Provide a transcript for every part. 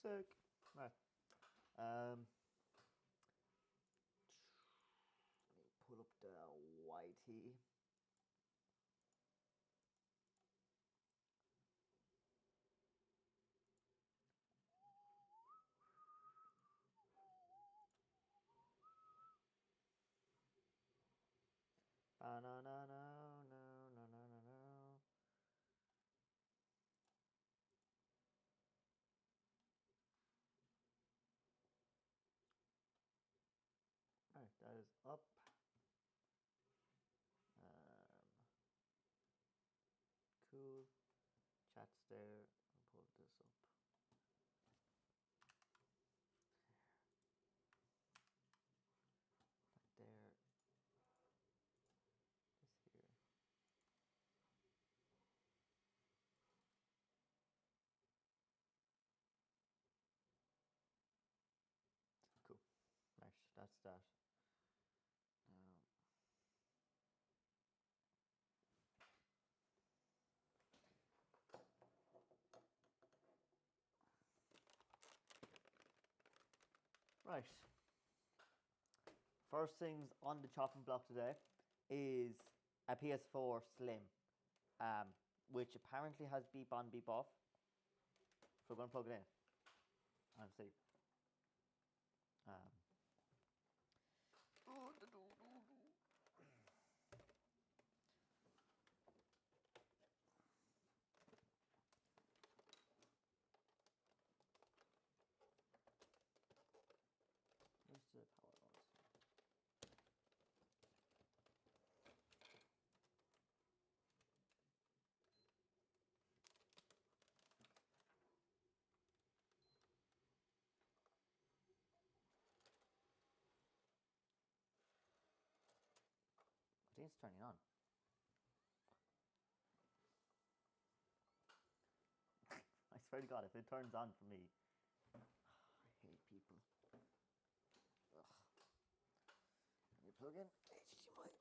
Sick. Right. Let me pull up the YT. No, no, no, no, no, no, no, no. Alright, that is up. Cool. Chat's there. I'll pull this up. That there. This here. Cool. Right, that's that. Now, right. First things on the chopping block today is a PS4 Slim, which apparently has beep on, beep off. So we're going to plug it in and see. Where's the power on? I think it's turning on. I swear to God, if it turns on for me, I hate people. Ugh. Let me plug in HDMI.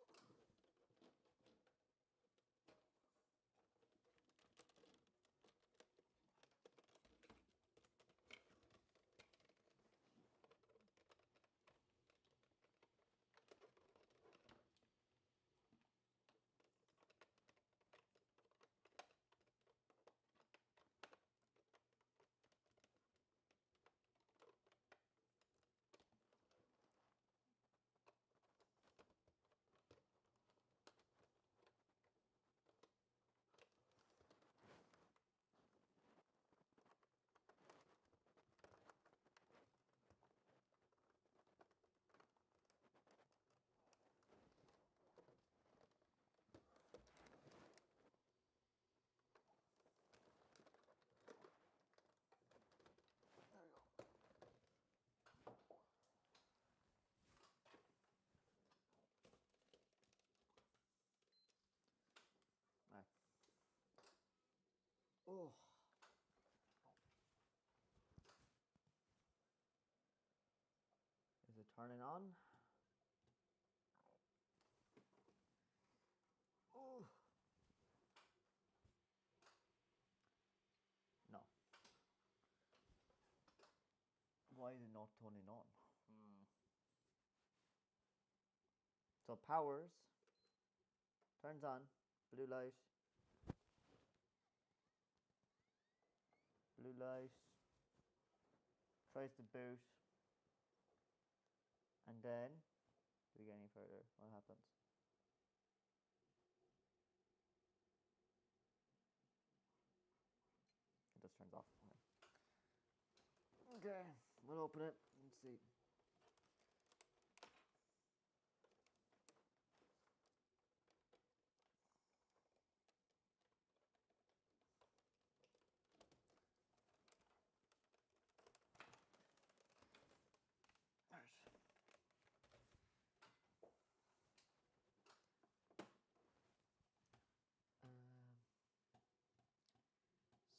There we go. Right. Oh. Is it turning on? Oh. No. Why is it not turning on? So powers, turns on, blue light, tries to boot, and then, do we get any further? What happens? It just turns off. Okay, we'll open it and see. Right.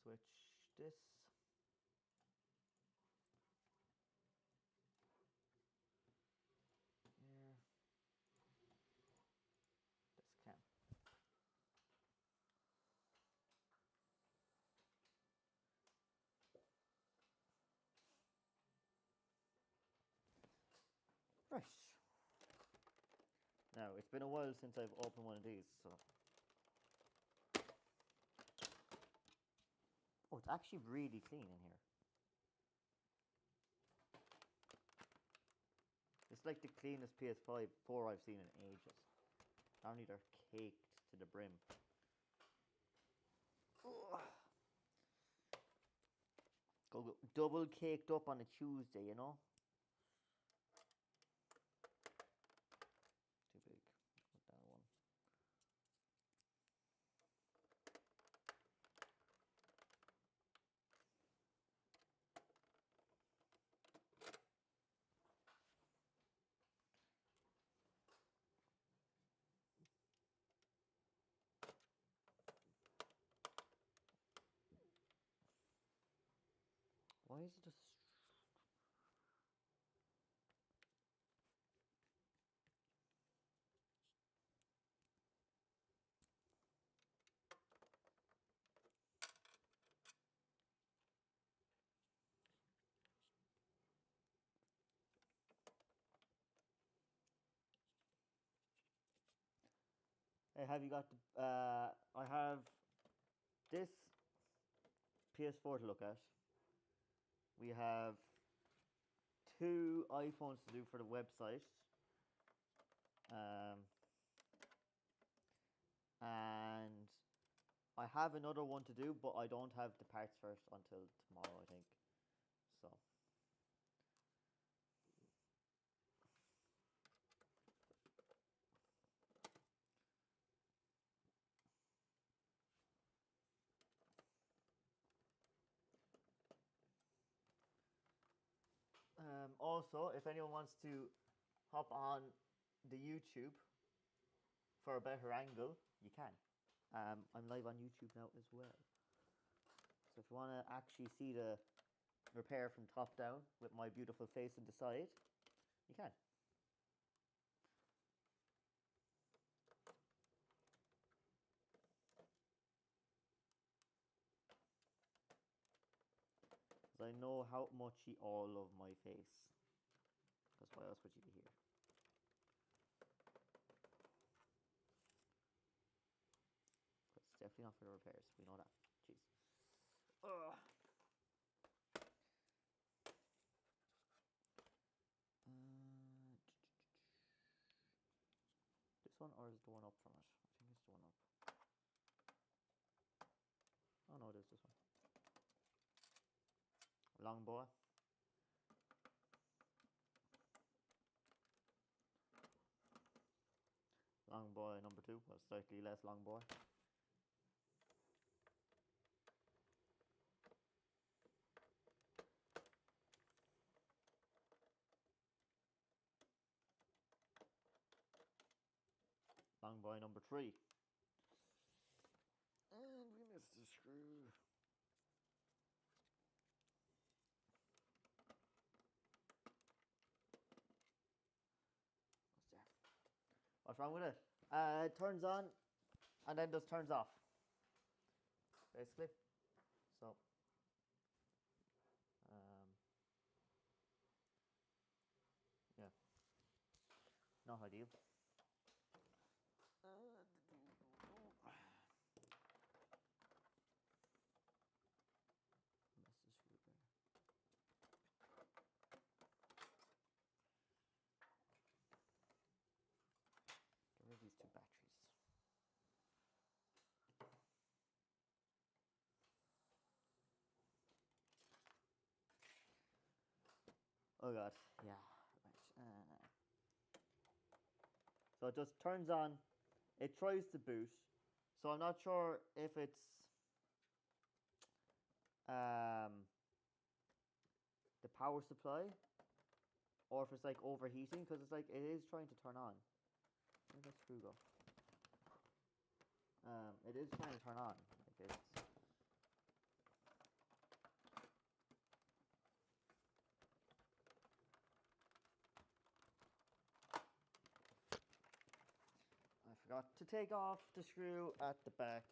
Switch this. Here. This cam. Right. Now, it's been a while since I've opened one of these, so. Oh, it's actually really clean in here. It's like the cleanest PS5 4 I've seen in ages. Apparently they're caked to the brim. Ugh. Go double caked up on a Tuesday, you know? Too big. Put that one. Why is it just... Hey, have you got the... I have this PS4 to look at. We have 2 iPhones to do for the website. And I have another one to do, but I don't have the parts for it until tomorrow, I think. So. Also, if anyone wants to hop on the YouTube for a better angle, you can. I'm live on YouTube now as well. So if you want to actually see the repair from top down with my beautiful face on the side, you can. Because I know how much you all love my face. Because why else would you be here? But it's definitely not for the repairs. We know that. Jeez. Ugh. This one, or is the one up from it? I think it's the one up. Oh no, it is this one. Long boy. Long boy number 2, or slightly less long boy. Long boy number 3. And we missed the screw. What's that? What's wrong with it? It turns on and then just turns off. Basically. So yeah. Not ideal. Get rid of these 2 batteries. Oh god, yeah, right. So it just turns on, it tries to boot. So I'm not sure if it's the power supply or if it's like overheating, because it's like it is trying to turn on. Where did that screw go? It is trying to turn on. Like it's I forgot to take off the screw at the back.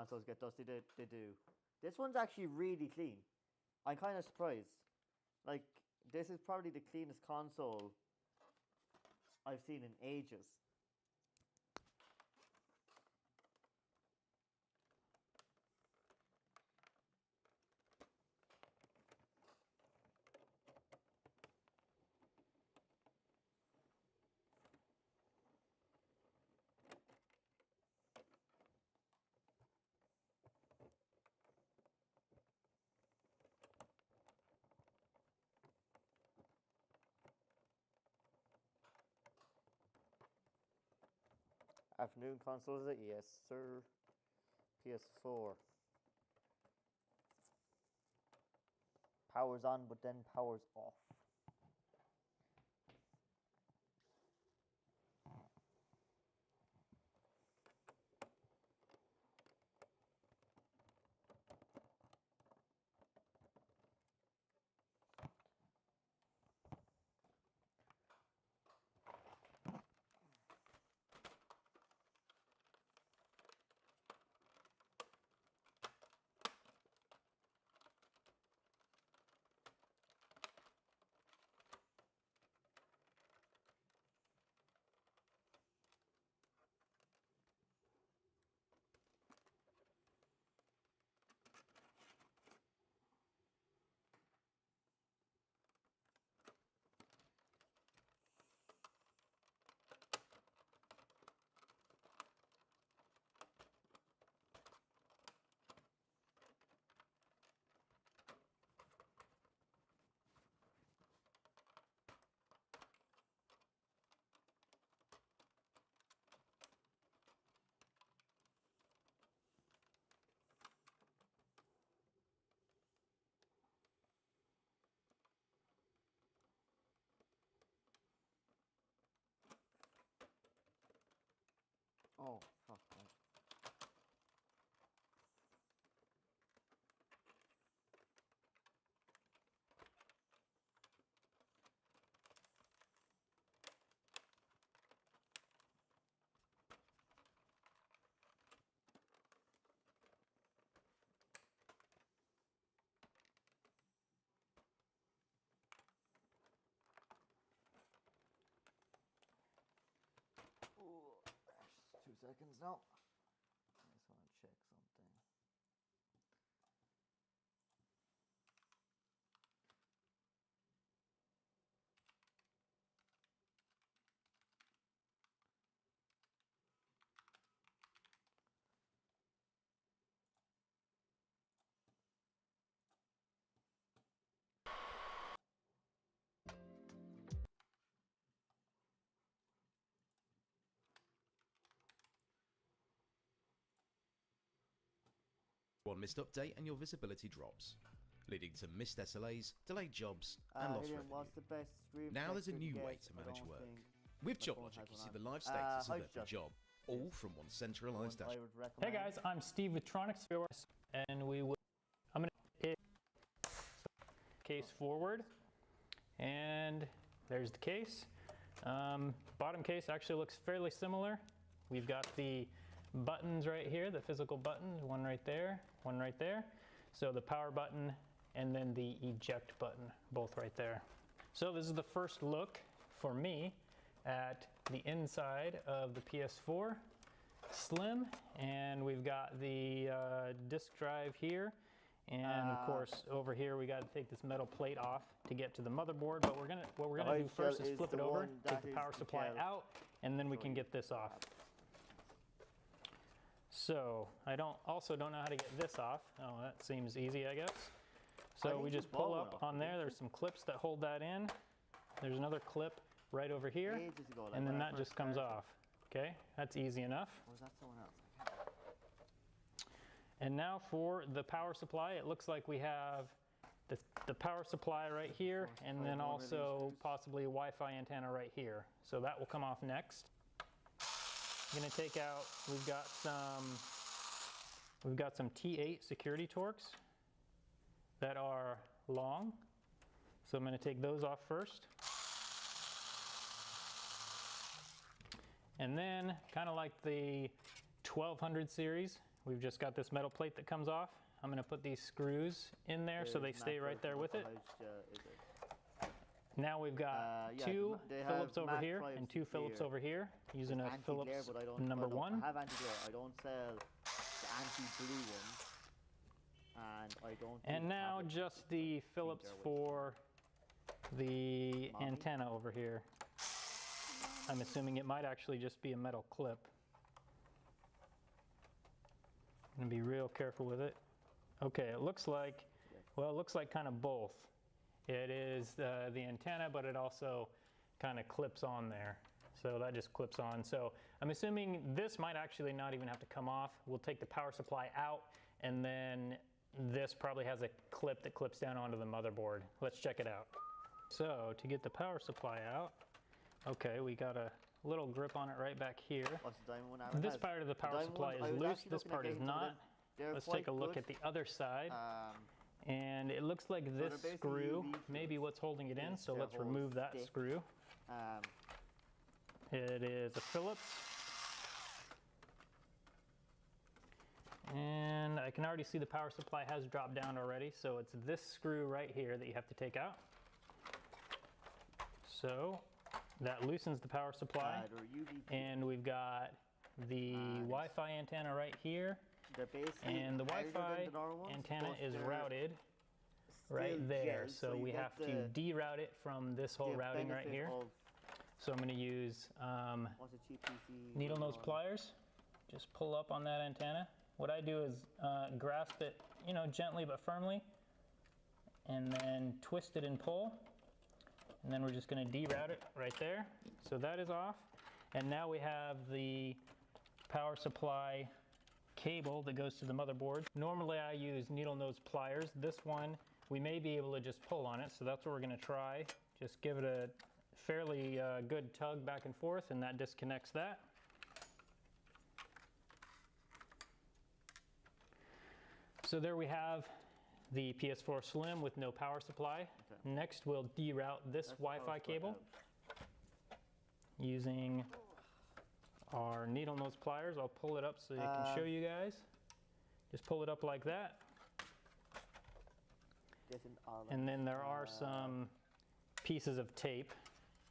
consoles get dusty. They do. This one's actually really clean. I'm kind of surprised. Like, this is probably the cleanest console I've seen in ages. Afternoon console, is it? Yes, sir. PS4. Power's on, but then power's off. Oh, fuck. Oh, 2 seconds now. I just want to check something. One missed update and your visibility drops, leading to missed SLAs, delayed jobs, and lost revenue. What's the best Now there's a new way to manage work. With JobLogic, you see the live status of every job, all from one centralized dashboard. Hey guys, I'm Steve with Tronix, and I'm going to hit case forward, and there's the case. Bottom case actually looks fairly similar. We've got the buttons right here, the physical buttons, one right there, one right there. So the power button and then the eject button, both right there. So this is the first look for me at the inside of the PS4 Slim, and we've got the disk drive here, and of course over here we got to take this metal plate off to get to the motherboard. But what we're gonna do first is flip it over, take the power supply out, and then we can get this off. So I also don't know how to get this off. Oh, that seems easy, I guess. So we just pull up on there. There's some clips that hold that in. There's another clip right over here, and then that just comes off. Okay, that's easy enough. Or was that someone else? And now for the power supply, it looks like we have the power supply right here, and then also possibly a Wi-Fi antenna right here. So that will come off next. I'm gonna take out, we've got some T8 security Torx that are long. So I'm gonna take those off first. And then, kind of like the 1200 series, we've just got this metal plate that comes off. I'm going to put these screws in there so they stay right there with it. Now we've got two Phillips over here and two Phillips over here using a Phillips number 1. I have anti-glare. I don't sell the anti-blue ones. And I don't. And now just the Phillips for the antenna over here. I'm assuming it might actually just be a metal clip. I'm gonna be real careful with it. Okay, it looks like, well, it looks like kind of both. It is the antenna, but it also kind of clips on there. So that just clips on. So I'm assuming this might actually not even have to come off. We'll take the power supply out, and then this probably has a clip that clips down onto the motherboard. Let's check it out. So to get the power supply out, okay, we got a little grip on it right back here. What's the diamond one? This part of the power supply is loose, this part is not. Let's take a look at the other side. And it looks like this screw may be what's holding it in, so let's remove that screw. It is a Phillips. And I can already see the power supply has dropped down already, so it's this screw right here that you have to take out. So that loosens the power supply. And we've got the Wi-Fi antenna right here. And the Wi-Fi antenna is routed right there. So we have to deroute it from this whole routing right here. So I'm going to use needle nose pliers. Just pull up on that antenna. What I do is grasp it, gently but firmly, and then twist it and pull. And then we're just going to deroute it right there. So that is off. And now we have the power supply cable that goes to the motherboard. Normally I use needle nose pliers. This one, we may be able to just pull on it, so that's what we're going to try. Just give it a fairly good tug back and forth, and that disconnects that. So there we have the PS4 Slim with no power supply. Okay. Next we'll deroute this Wi-Fi cable using our needle nose pliers. I'll pull it up so I can show you guys. Just pull it up like that. And then there are some pieces of tape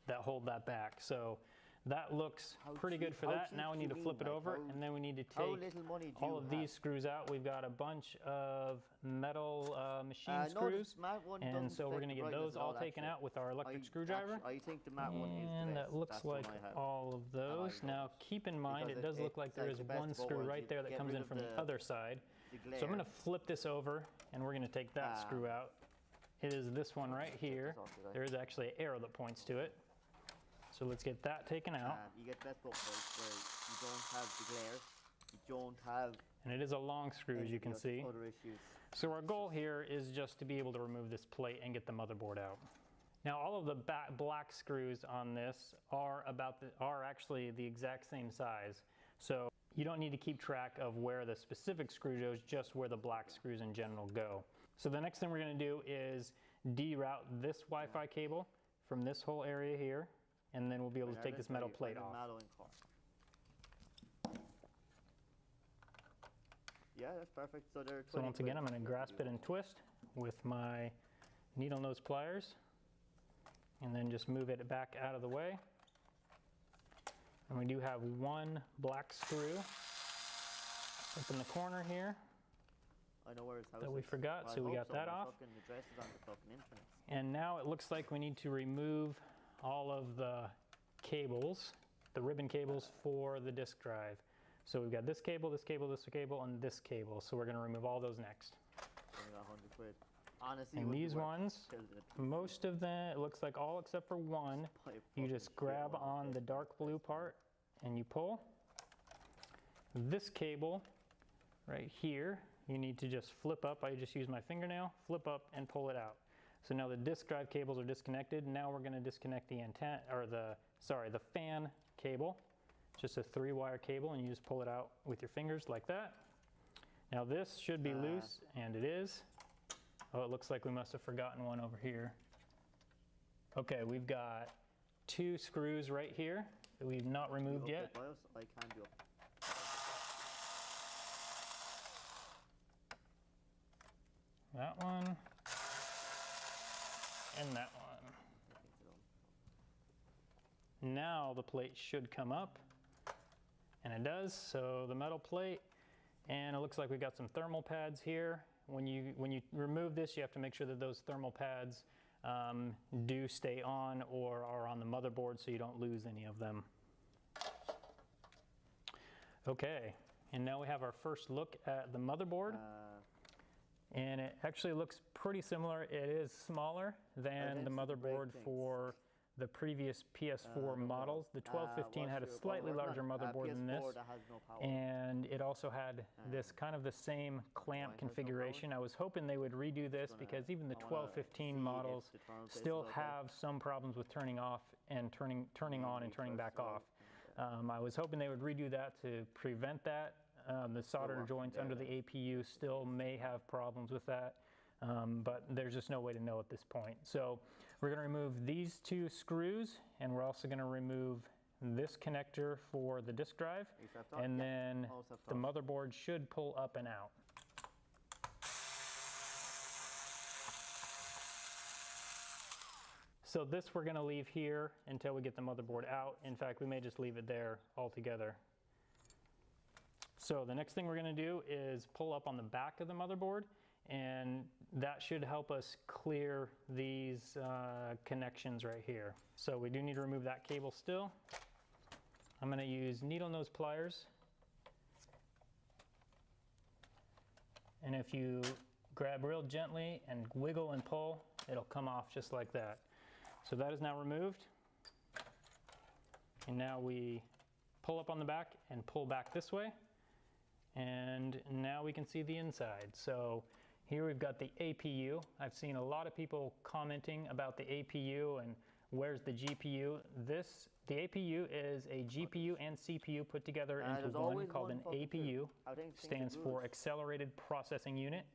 that hold that back. So that looks pretty good for that. Now we need to flip it over, and then we need to take all of these screws out. We've got a bunch of metal machine screws, and so we're going to get those all taken out with our electric screwdriver. I think the matte one is the best. And that looks like all of those. Now keep in mind, it does look like there is one screw right there that comes in from the other side. So I'm going to flip this over, and we're going to take that screw out. It is this one right here. There is actually an arrow that points to it. So let's get that taken out. You get that book where you don't have the glare, you don't have... And it is a long screw, as you can see. Other issues. So our goal here is just to be able to remove this plate and get the motherboard out. Now all of the black screws on this are actually the exact same size. So you don't need to keep track of where the specific screw goes, just where the black screws in general go. So the next thing we're going to do is deroute this Wi-Fi cable from this whole area here, and then we'll be able to take this metal plate off. Yeah, that's perfect. So once again, I'm going to grasp it and twist with my needle nose pliers, and then just move it back out of the way. And we do have one black screw up in the corner here. I know where his house that we forgot, so we got that off. And now it looks like we need to remove all of the cables, the ribbon cables for the disk drive. So we've got this cable, this cable, this cable, and this cable. So we're going to remove all those next. Honestly, and these ones, most of them, it looks like all except for one, you just grab on the dark blue part and you pull. This cable right here, you need to just flip up. I just use my fingernail, flip up, and pull it out. So now the disk drive cables are disconnected. Now we're going to disconnect the antenna, or the fan cable. Just a 3-wire cable, and you just pull it out with your fingers like that. Now this should be loose, and it is. Oh, it looks like we must have forgotten one over here. Okay, we've got 2 screws right here that we've not removed yet. that one, and that one. Now the plate should come up, and it does. So the metal plate, and it looks like we've got some thermal pads here. When you remove this, you have to make sure that those thermal pads do stay on or are on the motherboard so you don't lose any of them. Okay, and now we have our first look at the motherboard. And it actually looks pretty similar. It is smaller than the motherboard for the previous PS4 models. The 1215 had a slightly larger motherboard than this, and it also had this kind of the same clamp configuration. I was hoping they would redo this because even the 1215 models still have some problems with turning off and turning on and turning back off. I was hoping they would redo that to prevent that. The solder joints under the APU still may have problems with that, but there's just no way to know at this point. So we're going to remove these two screws, and we're also going to remove this connector for the disk drive, and then the motherboard should pull up and out. So this we're going to leave here until we get the motherboard out. In fact, we may just leave it there altogether. So the next thing we're going to do is pull up on the back of the motherboard, and that should help us clear these connections right here. So we do need to remove that cable still. I'm going to use needle nose pliers. And if you grab real gently and wiggle and pull, it'll come off just like that. So that is now removed. And now we pull up on the back and pull back this way. And now we can see the inside. So here we've got the APU. I've seen a lot of people commenting about the APU and where's the GPU. The APU is a GPU and CPU put together into one called an APU. Stands for Accelerated Processing Unit.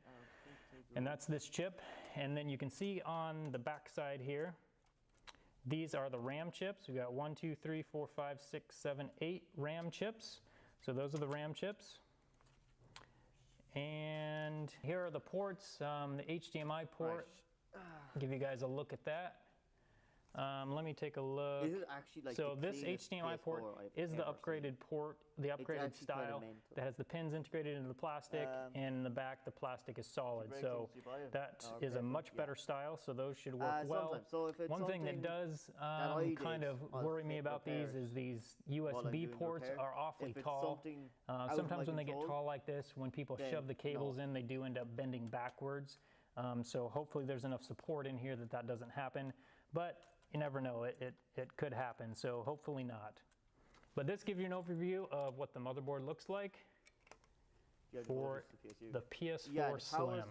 And that's this chip. And then you can see on the back side here, these are the RAM chips. We've got 1, 2, 3, 4, 5, 6, 7, 8 RAM chips. So those are the RAM chips. And here are the ports, the HDMI port. Give you guys a look at that. Let me take a look. This is actually like so this HDMI port is the upgraded port, the upgraded style that has the pins integrated into the plastic, and in the back the plastic is solid. So that is a much better style, so those should work well. So if it's one thing that does kind of worry me about these is these USB ports are awfully tall. Sometimes when they get tall like this, when people shove the cables in, they do end up bending backwards. So hopefully there's enough support in here that that doesn't happen. But you never know, it could happen, so hopefully not. But this gives you an overview of what the motherboard looks like for the PS4 Slim.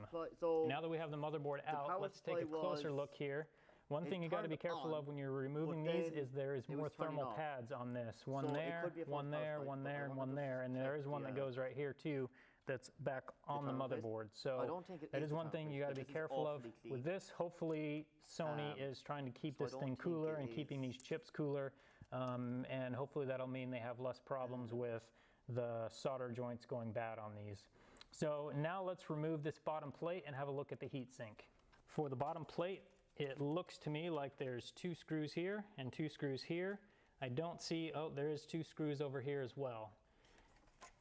Now that we have the motherboard out, let's take a closer look here. One thing you got to be careful of when you're removing these is there is more thermal pads on this. One there, one there, one there, and one there, and there is one that goes right here too. That's back on the motherboard. So that is one thing you got to be careful of with this. Hopefully Sony is trying to keep this thing cooler and keeping these chips cooler, and hopefully that'll mean they have less problems with the solder joints going bad on these. So now let's remove this bottom plate and have a look at the heatsink. For the bottom plate, it looks to me like there's 2 screws here and 2 screws here. I don't see, oh, there is 2 screws over here as well.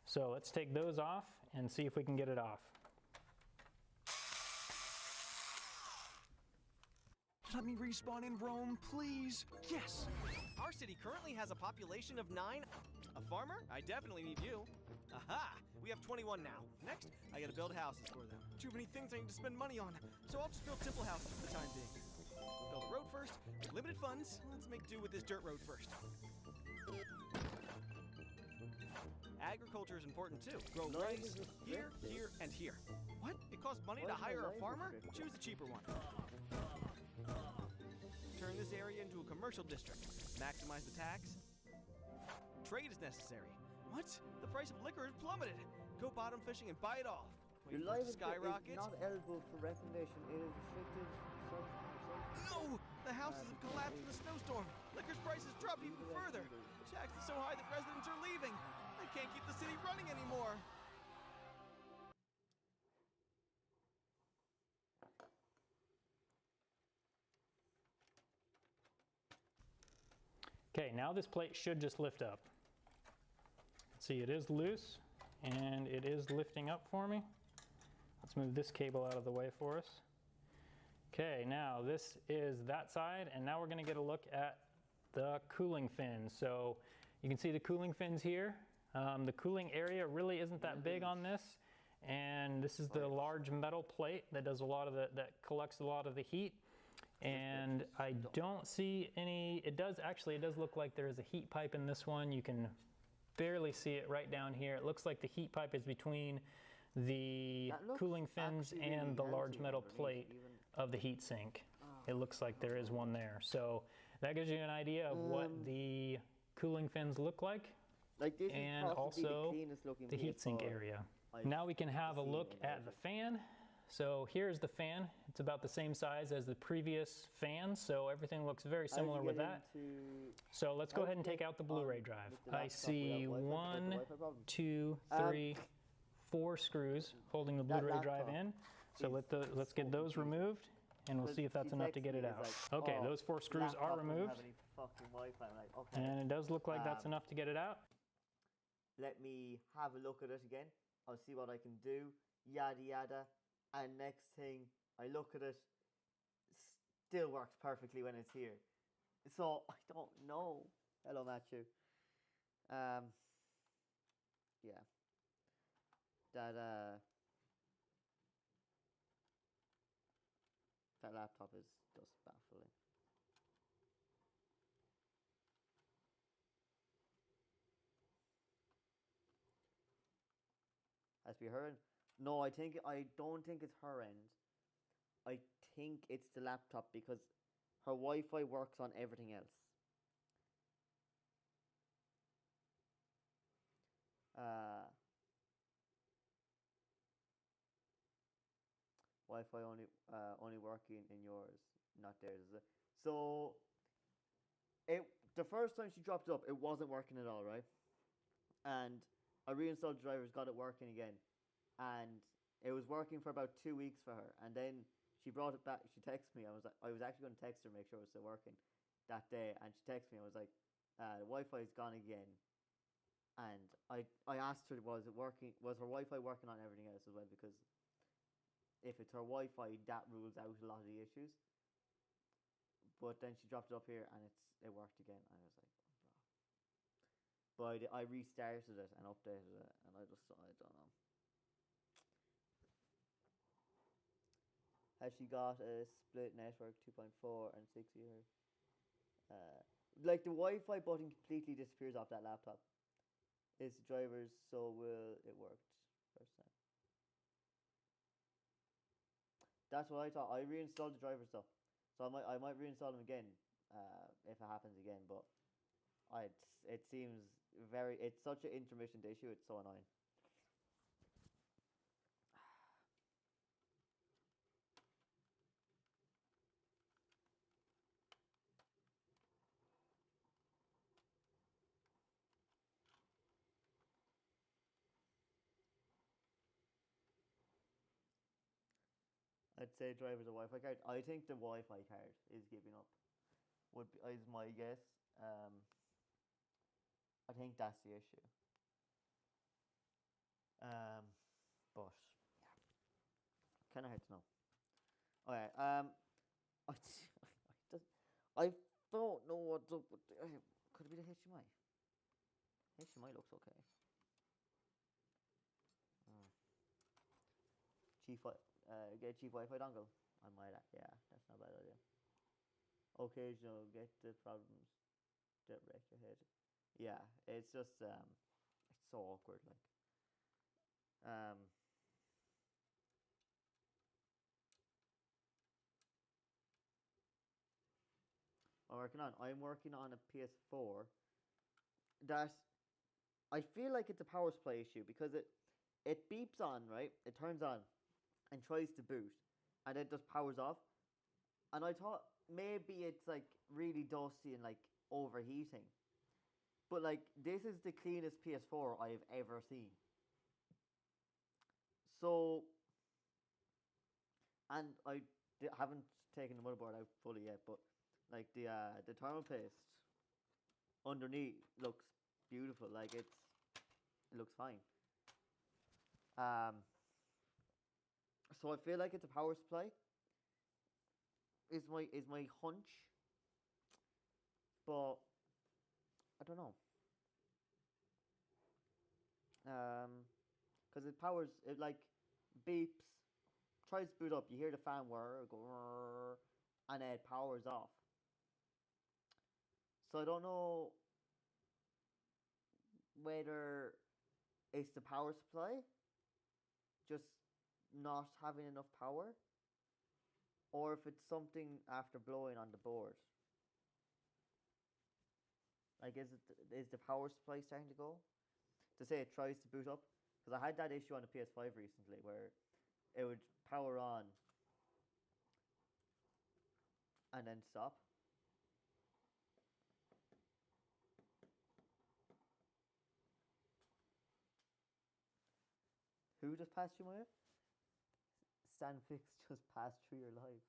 So let's take those off and see if we can get it off. Let me respawn in Rome, please. Yes! Our city currently has a population of 9. A farmer? I definitely need you. Aha! We have 21 now. Next, I gotta build houses for them. Too many things I need to spend money on, so I'll just build simple houses for the time being. Build a road first. Limited funds. Let's make do with this dirt road first. Agriculture is important too. Grow rice here, here, and here. What? It costs money to hire a farmer? Choose the cheaper one. Turn this area into a commercial district. Maximize the tax. Trade is necessary. What? The price of liquor has plummeted. Go bottom fishing and buy it all. Your life is not eligible for recommendation. It is restricted. No! The houses have collapsed in the snowstorm. Liquor's prices dropped even further. Tax is so high that residents are leaving. I can't keep the city running anymore. Okay, now this plate should just lift up. See, it is loose and it is lifting up for me. Let's move this cable out of the way for us. Okay, now this is that side, and now we're going to get a look at the cooling fins. So you can see the cooling fins here. The cooling area really isn't that big on this, and this is the large metal plate that does a lot of that collects a lot of the heat. And I don't see any. It does look like there is a heat pipe in this one. You can barely see it right down here. It looks like the heat pipe is between the cooling fins and the large metal plate of the heat sink. It looks like there is one there. So that gives you an idea of what the cooling fins look like, and also the heat sink area. Now we can have a look at the fan. So here's the fan. It's about the same size as the previous fan, so everything looks very similar with that. So let's go ahead and take out the Blu-ray drive. I see 1, 2, 3, 4 screws holding the Blu-ray drive in. So let's get those removed, and we'll see if that's enough to get it out. Okay, those 4 screws are removed, and it does look like that's enough to get it out. Let me have a look at it again. I'll see what I can do, yada yada. And next thing, I look at it, still works perfectly when it's here. So, I don't know. Hello, Matthew. Yeah. That laptop is just baffling. Has to be her end? No, I don't think it's her end. I think it's the laptop because her Wi-Fi works on everything else. Wi-Fi only working in yours, not theirs. So the first time she dropped it up, it wasn't working at all, right? And I reinstalled the drivers, got it working again. And it was working for about 2 weeks for her, and then she brought it back. She texted me. I was actually going to text her, make sure it was still working that day, and she texted me. I was like, the Wi-Fi is gone again, and I asked her, was her Wi-Fi working on everything else as well? Because if it's her Wi-Fi, that rules out a lot of the issues. But then she dropped it up here, and it worked again, and I was like, but I restarted it and updated it, and I don't know. Has she got a split network 2.4 and 6 years? Like the Wi-Fi button completely disappears off that laptop. It's the drivers, so will it work first time? That's what I thought. I reinstalled the driver stuff, so I might reinstall them again if it happens again. But it seems it's such an intermittent issue. It's so annoying. I'd say drivers a Wi-Fi card. I think the Wi-Fi card is giving up. Is my guess. I think that's the issue. But yeah, kind of hard to know. Okay. I don't know what's up with could it be the HDMI? HDMI looks okay. Get a cheap Wi-Fi dongle. I might, yeah, that's not a bad idea. Occasional get the problems that wreck your head. Yeah, it's just it's so awkward, like. I'm working on a PS4 that I feel like it's a power supply issue because it beeps on, right? It turns on and tries to boot, and it just powers off. And I thought maybe it's like really dusty and like overheating, but like this is the cleanest PS4 I've ever seen. So, and I haven't taken the motherboard out fully yet, but like the thermal paste underneath looks beautiful. Like it looks fine. So I feel like it's a power supply. Is my hunch, but I don't know. Because it powers it like beeps, tries to boot up. You hear the fan whir go, and then it powers off. So I don't know whether it's the power supply just not having enough power, or if it's something after blowing on the board. Like, is the power supply starting to go? To say it tries to boot up, because I had that issue on the PS5 recently where it would power on and then stop. Who just passed through my life? Stanfix just passed through your life.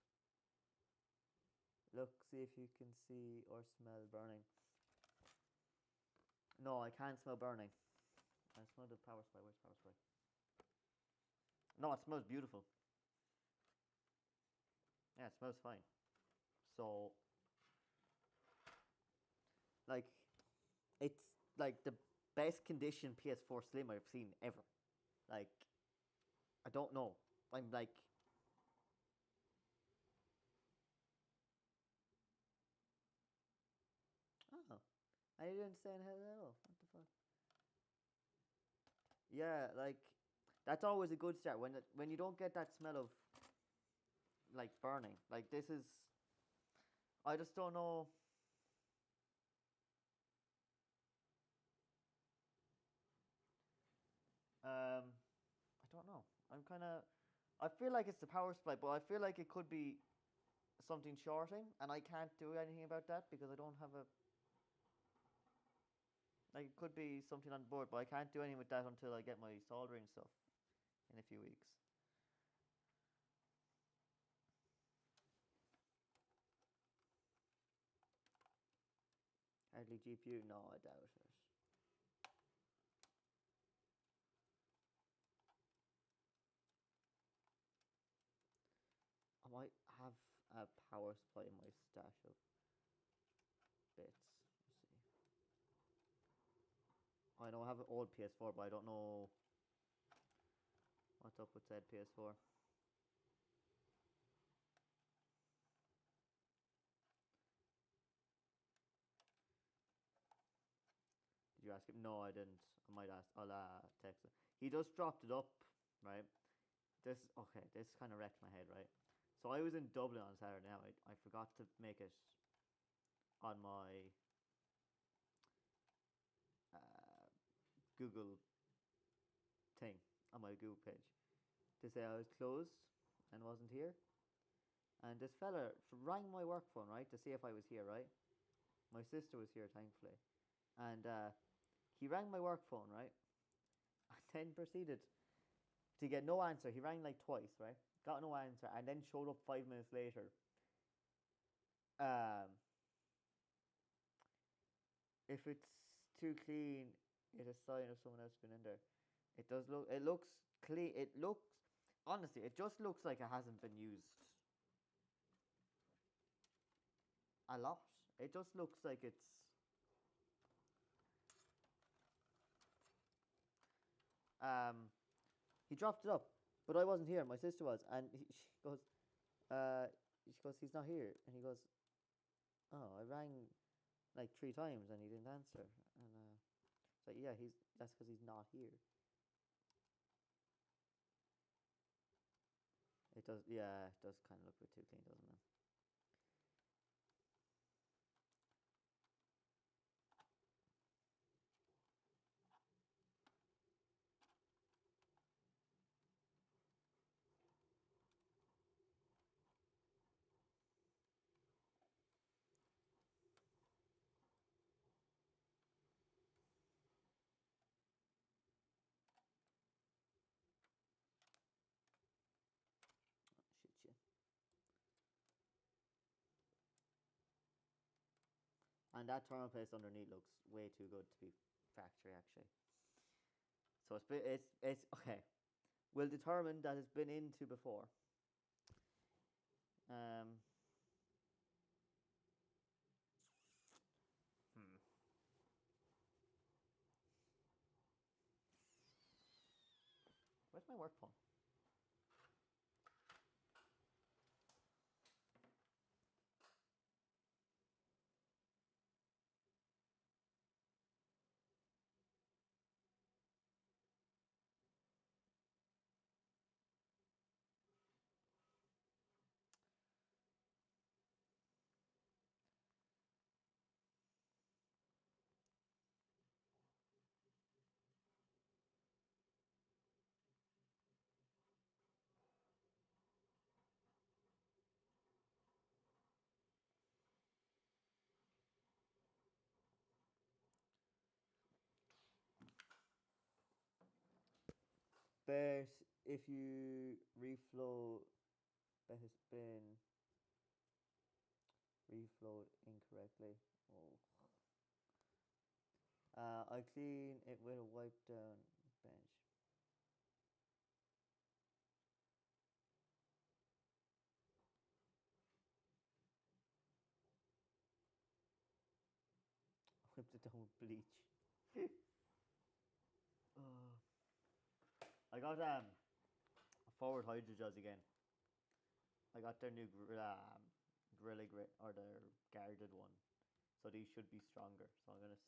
Look, see if you can see or smell burning. No, I can't smell burning. I smell the power supply. Where's the power supply? No, it smells beautiful. Yeah, it smells fine. So, like, it's like the best condition PS4 Slim I've seen ever. Like, I don't know. I'm like, oh, I didn't understand hello. What the fuck? Yeah, like, that's always a good start when you don't get that smell of like burning. Like this is, I just don't know. I don't know. I feel like it's the power supply, but I feel like it could be something shorting, and I can't do anything about that because I don't have a. Like it could be something on the board, but I can't do anything with that until I get my soldering stuff in a few weeks. Hardly GPU? No, I doubt it. I might have a power supply in my stash of bits. Let's see. I know I have an old PS4, but I don't know what's up with said PS4. Did you ask him? No, I didn't. I might ask. I'll text him. He just dropped it up, right? This kind of wrecked my head, right? So I was in Dublin on Saturday night. I forgot to make it on my Google thing, on my Google page, to say I was closed and wasn't here. And this fella rang my work phone, right, to see if I was here, right? My sister was here, thankfully. And he rang my work phone, right? And then proceeded to get no answer. He rang like twice, right? Got no answer, and then showed up 5 minutes later. If it's too clean, it's a sign of someone else been in there. It does look. It looks clean. It looks. Honestly, it just looks like it hasn't been used a lot. It just looks like it's. He dropped it up, but I wasn't here. My sister was, and she goes, he's not here, and he goes, oh, I rang like 3 times and he didn't answer, and it's like, yeah, that's because he's not here. It does, yeah, it does kind of look a bit too clean, doesn't it? Shit, shit. And that tournament place underneath looks way too good to be factory, actually. So it's okay. We'll determine that it's been into before. Where's my work phone? But if you reflow, bet has been reflowed incorrectly. Oh. I clean it with a wipe down bench. Whipped it down with bleach. I got forward Hydrogels again. I got their new Gorilla Grip, or their guarded one, so these should be stronger. So I'm gonna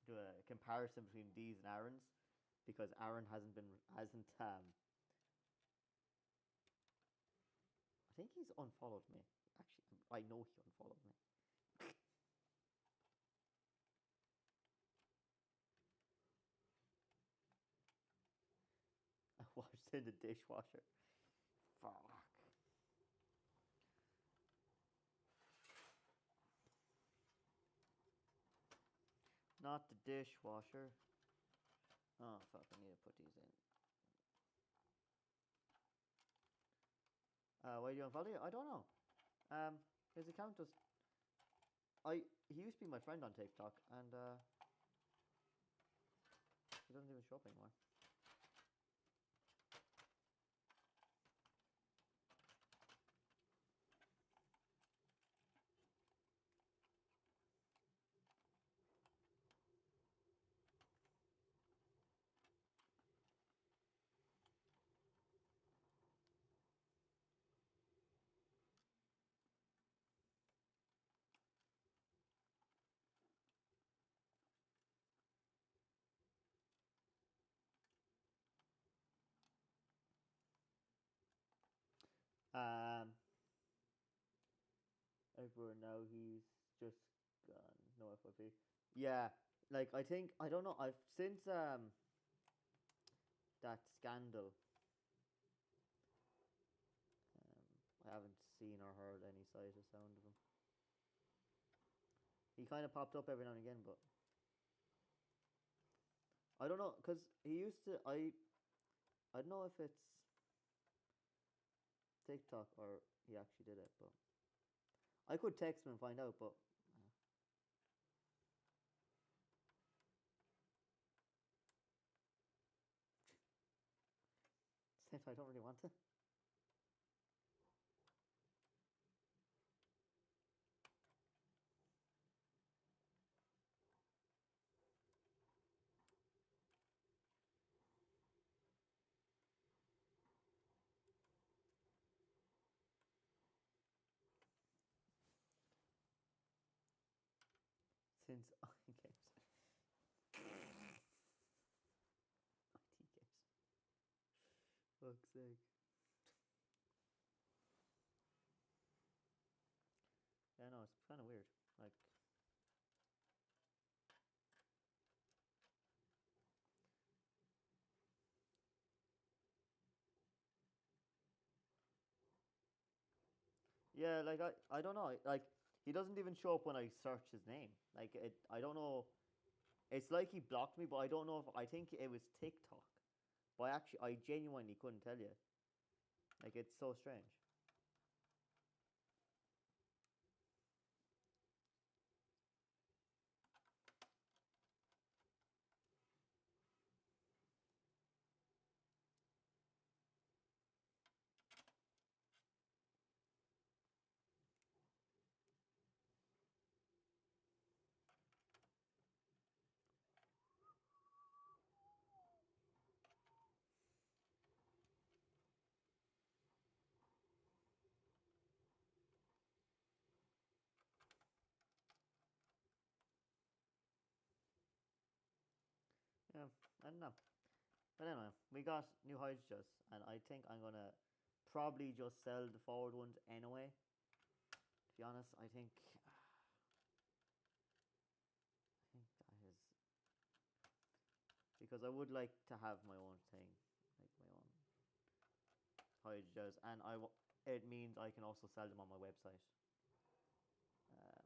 do a comparison between these and Aaron's, because Aaron hasn't. I think he's unfollowed me. Actually, I know he unfollowed me. I washed in the dishwasher. Fuck. Not the dishwasher. Oh fuck, I need to put these in. Why do you unfollow you? I don't know. His account just... he used to be my friend on TikTok, and he doesn't even show up anymore. Everywhere now, he's just gone. No FYP. Yeah, like I think, I don't know. I've since that scandal. I haven't seen or heard any sight or sound of him. He kind of popped up every now and again, but I don't know, because he used to. I don't know if it's TikTok or he actually did it, but I could text him and find out, but I don't really want to. Since IT games. Fuck's sake. Yeah, no, it's kind of weird. Like, yeah, like I don't know. Like, he doesn't even show up when I search his name. Like, I don't know. It's like he blocked me, but I don't know if, I think it was TikTok. But I genuinely couldn't tell you. Like, it's so strange. I don't know. But anyway, we got new hydrogens, and I think I'm gonna probably just sell the forward ones anyway. To be honest, I think that is because I would like to have my own thing, like my own hydrogens, and it means I can also sell them on my website. Um,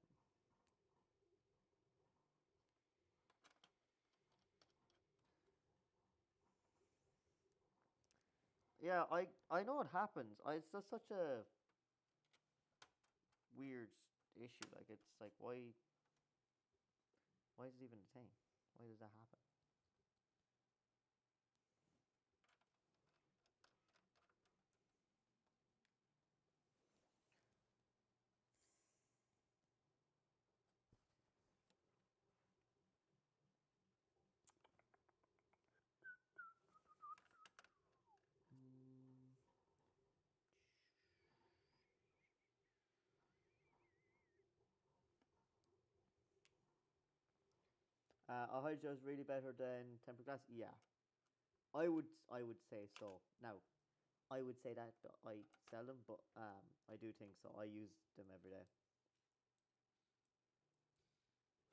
yeah, I know it happens. It's just such a weird issue. Like it's like why is it even a thing? Why does that happen? A hydro is really better than tempered glass. Yeah, I would say so. Now, I would say that I sell them, but I do think so. I use them every day.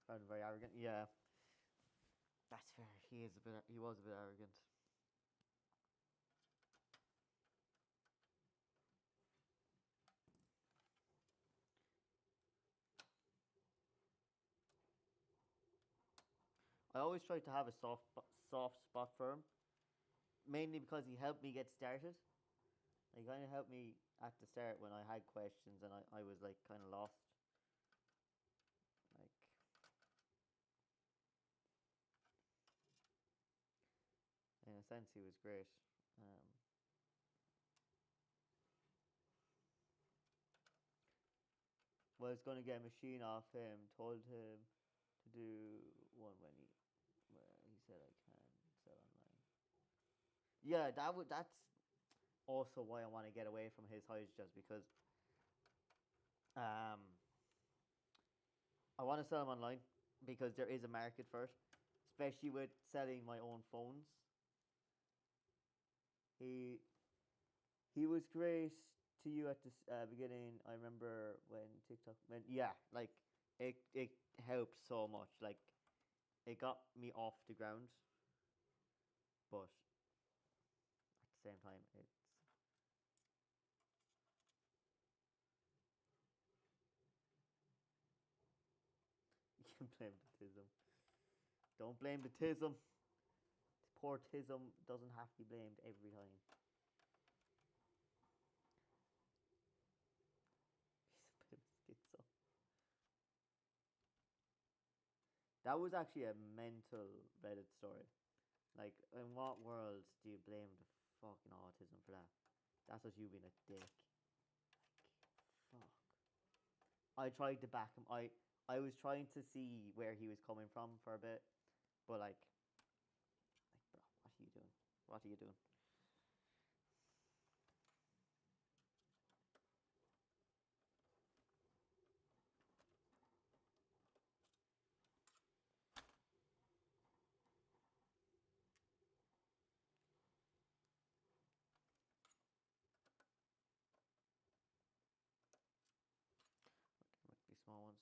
Found him very arrogant. Yeah, that's fair. He is a bit. He was a bit arrogant. I always try to have a soft spot for him, mainly because he helped me get started. He kind of helped me at the start when I had questions and I was like kind of lost. Like, in a sense, he was great. Um, was going to get a machine off him. Told him to do one when he said I can sell online. Yeah, that's also why I want to get away from his highs, just because um I want to sell them online because there is a market for it, especially with selling my own phones. He he was great to you at the beginning. I remember when TikTok went, yeah, like it helped so much. Like it got me off the ground, but at the same time, it's you can blame the tism. Don't blame the tism. Poor tism doesn't have to be blamed every time. He's a bit of schizo. That was actually a mental Reddit story. Like, in what world do you blame the fucking autism for that? That's just you being a dick. Like, fuck. I tried to back him. I was trying to see where he was coming from for a bit, but bro, what are you doing? What are you doing? Might be small ones.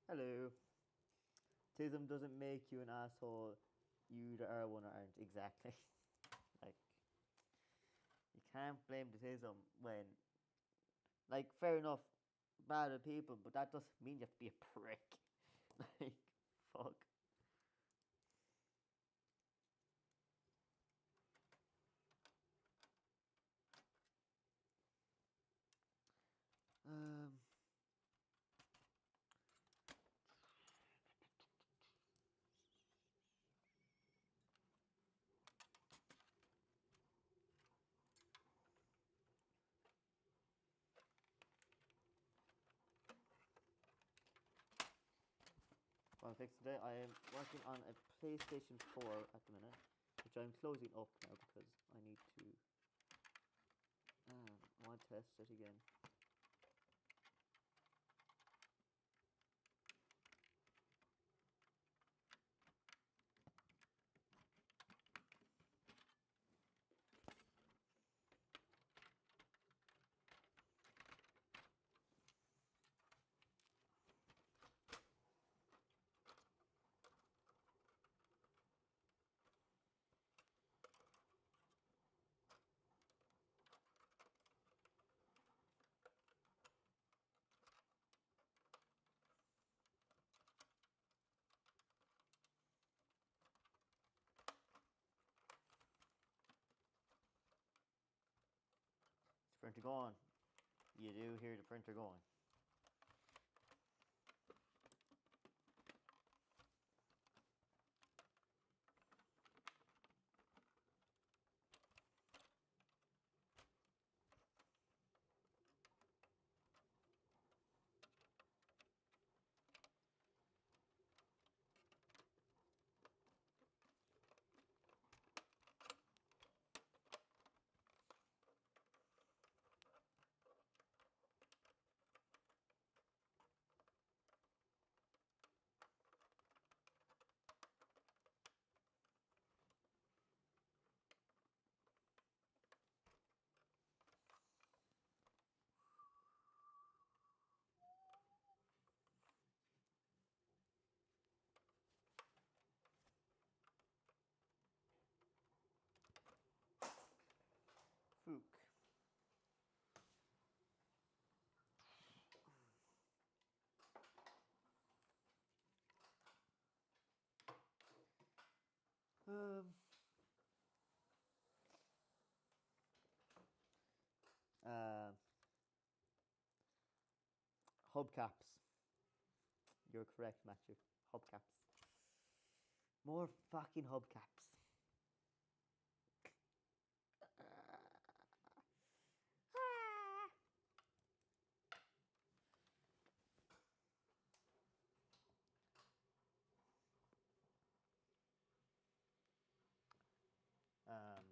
Hello. Tism doesn't make you an asshole. You either are one or aren't. Exactly. Like, you can't blame the tism when, like, fair enough, bad at people, but that doesn't mean you have to be a prick. Like, fuck. Um. what I'm fixing today. I am working on a PlayStation 4 at the minute, which I'm closing up now because I need to. I want to test it again. Printer going. You do hear the printer going. Fook. Hubcaps. You're correct, Matthew. Hubcaps. More fucking hubcaps. Um,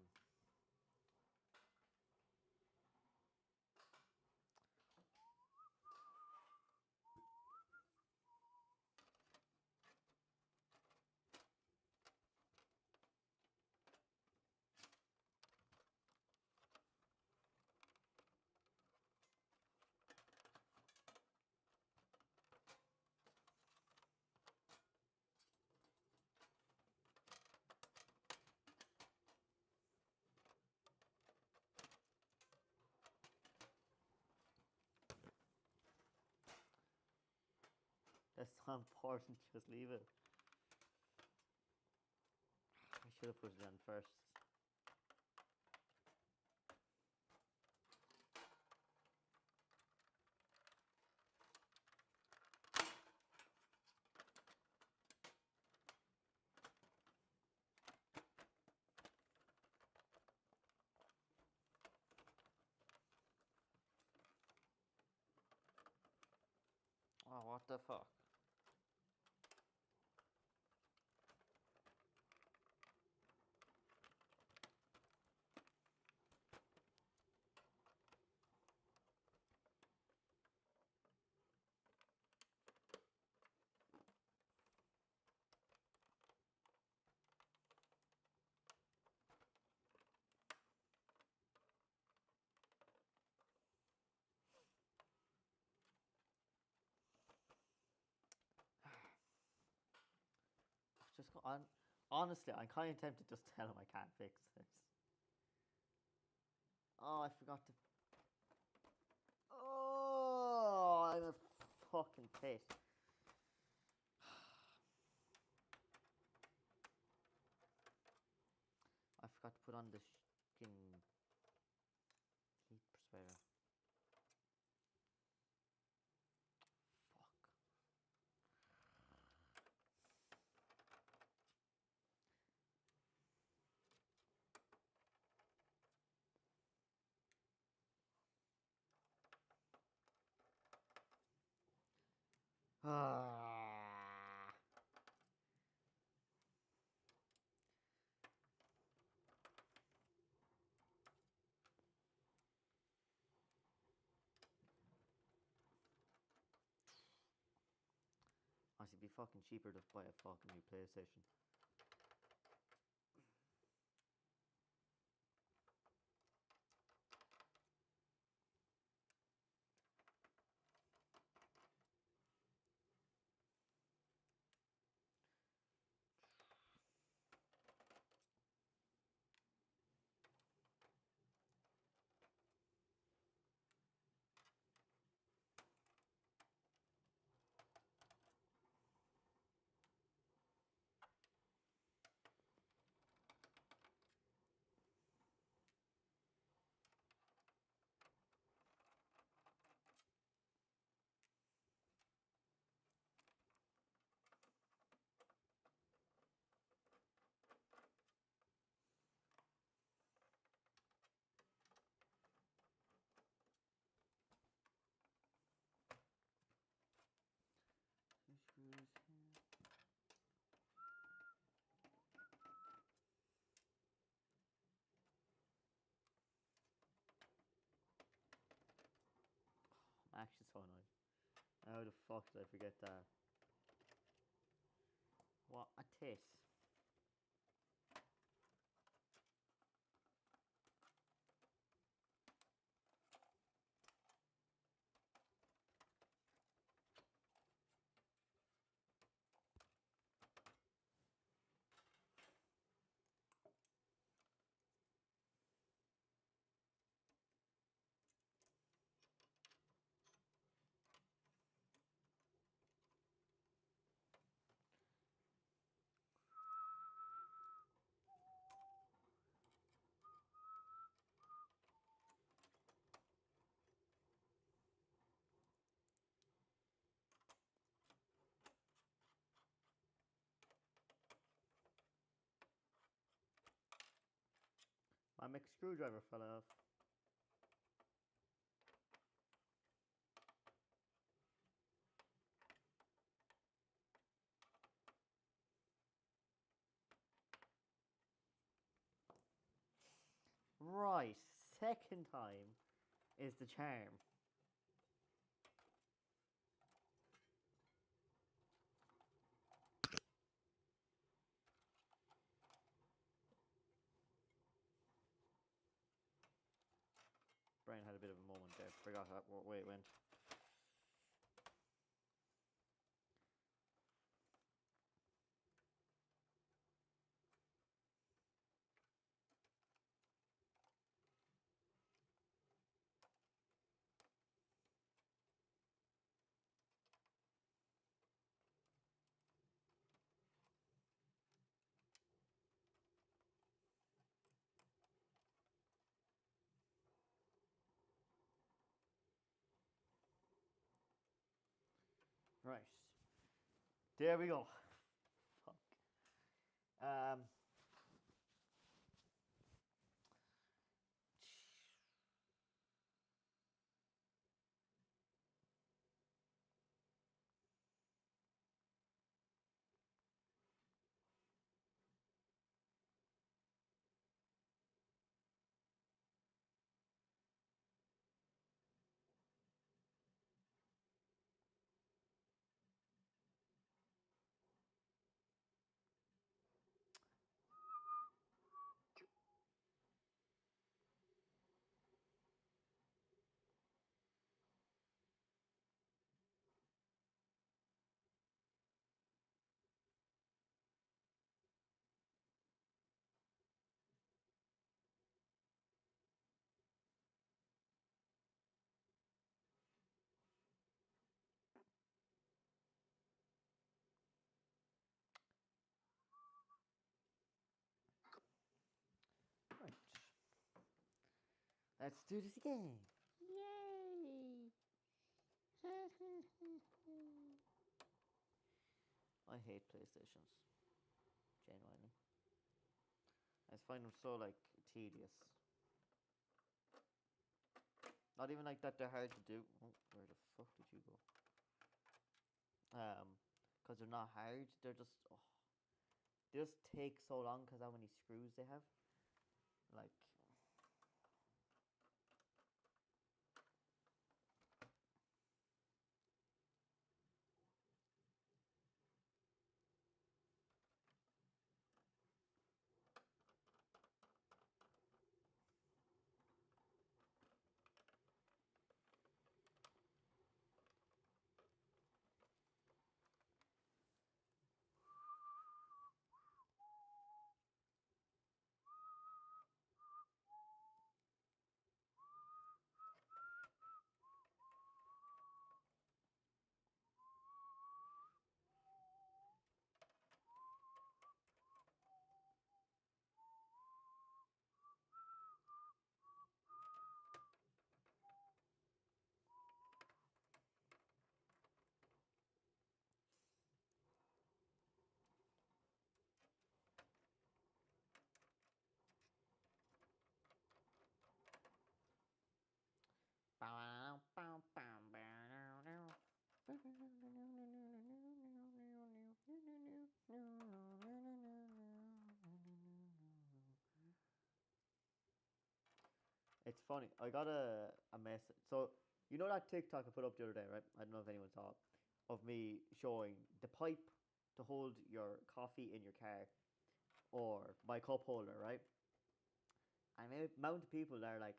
That's not important, just leave it. I should have put it on first. Oh, what the fuck? Just go on. Honestly, I'm kind of tempted to just tell him I can't fix this. Oh, I forgot to. Oh, I'm a fucking pit. I forgot to put on the skin heat persuader. Fuck. it'd be fucking cheaper to buy a fucking new PlayStation. Actually, so annoyed. How the fuck did I forget that? What a tiss. My mixed screwdriver fell off. Right, second time is the charm. Brian had a bit of a moment there. Forgot what way it went. Right. There we go. Fuck. Right. Let's do this again. Yay! I hate PlayStations. Genuinely. I just find them so, like, tedious. Not even like that they're hard to do. Oh, where the fuck did you go? Because they're not hard. They're just... Oh, they just take so long because how many screws they have. Like... It's funny. I got a message. So you know that TikTok I put up the other day, right? I don't know if anyone saw it, of me showing the pipe to hold your coffee in your car, or my cup holder, right? And the amount of people that are like,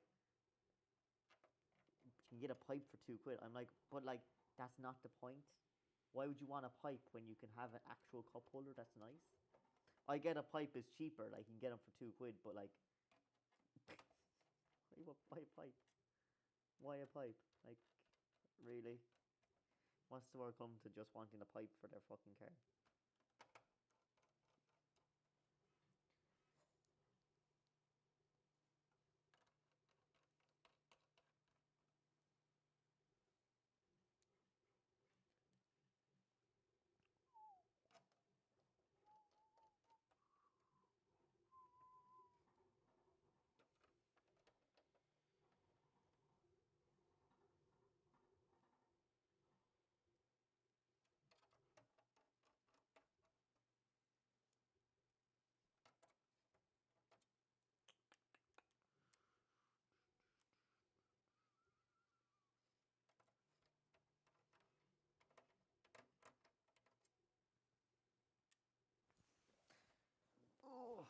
you can get a pipe for £2. I'm like, but like, that's not the point. Why would you want a pipe when you can have an actual cup holder that's nice? I get a pipe is cheaper, like you can get them for £2, but like, why a pipe? Why a pipe? Like, really? What's the world come to just wanting a pipe for their fucking car? Oh.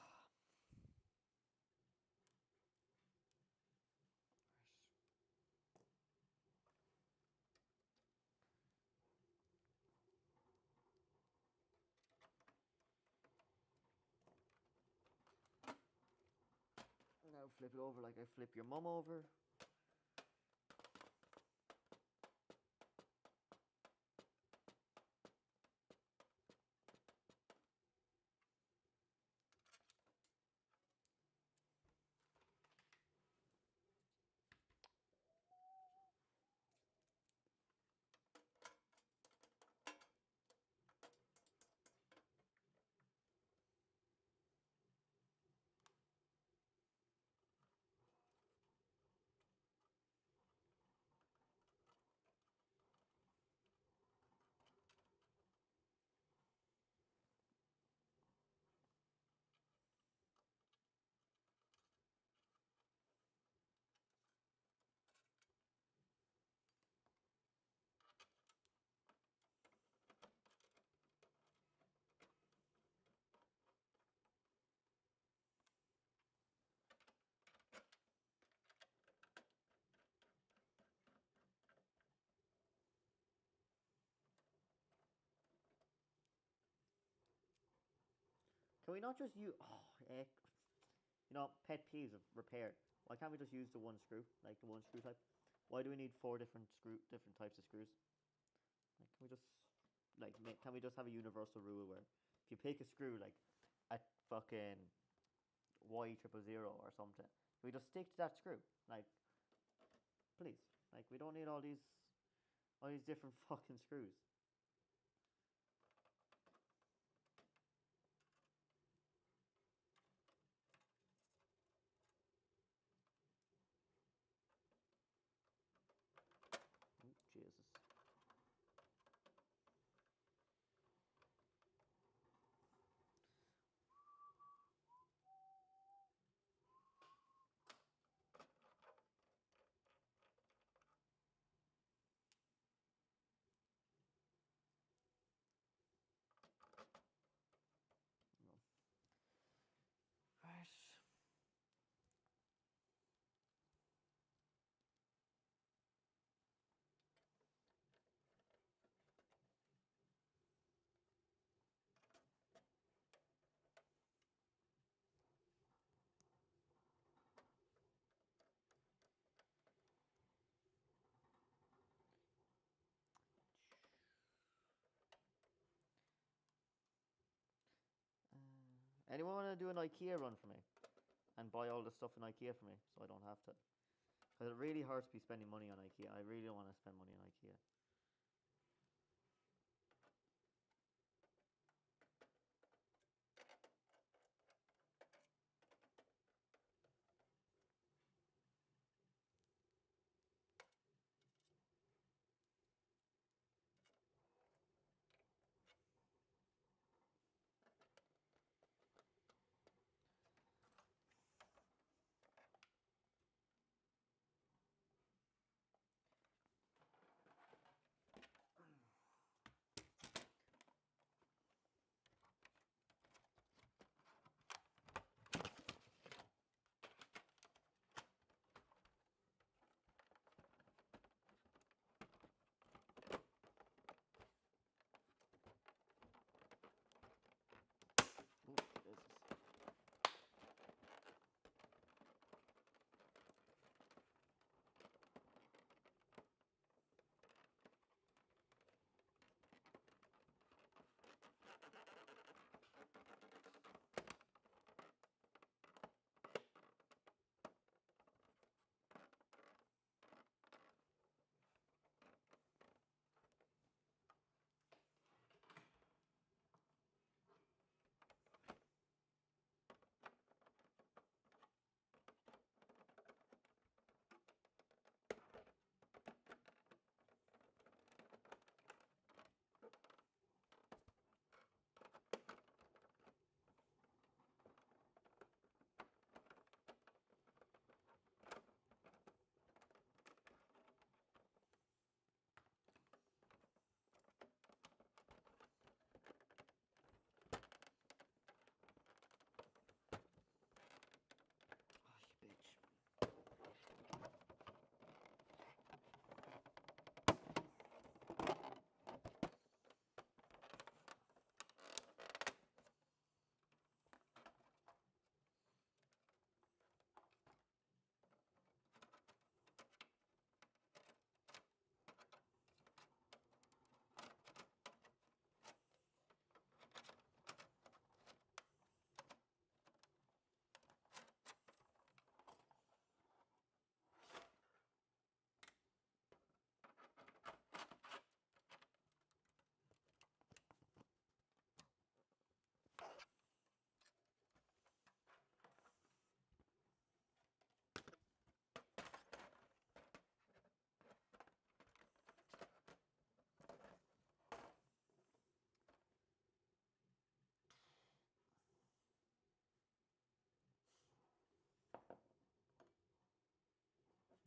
Now flip it over like I flip your mum over. Can we not just use, pet peeves of repair? Why can't we just use the one screw, like the one screw type? Why do we need four different types of screws? Like, can we just have a universal rule where if you pick a screw like a fucking Y000 or something, we just stick to that screw? Like, please, like we don't need all these different fucking screws. Jesus. Right. Anyone want to do an IKEA run for me and buy all the stuff in IKEA for me so I don't have to? Because it really hurts me spending money on IKEA. I really don't want to spend money on IKEA.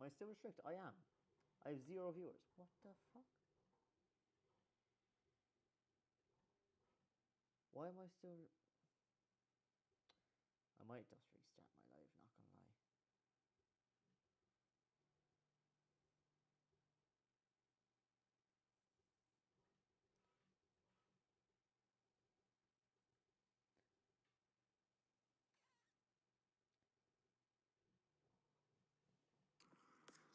Am I still restricted? I am. I have 0 viewers. What the fuck? Why am I still... I might just restart my live, not gonna lie.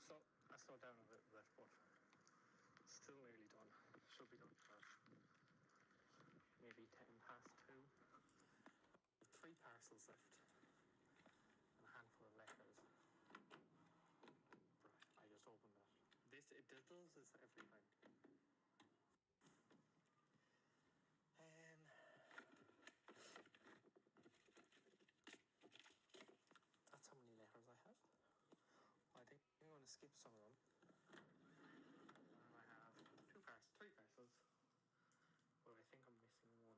So, I slowed down a little bit, but still nearly done. Should be done for maybe 10 past 2. 3 parcels left and a handful of letters. Right, I just opened it. It does this every time. That's how many letters I have. I think I'm going to skip some of them. I have 3 parcels, but I think I'm missing one.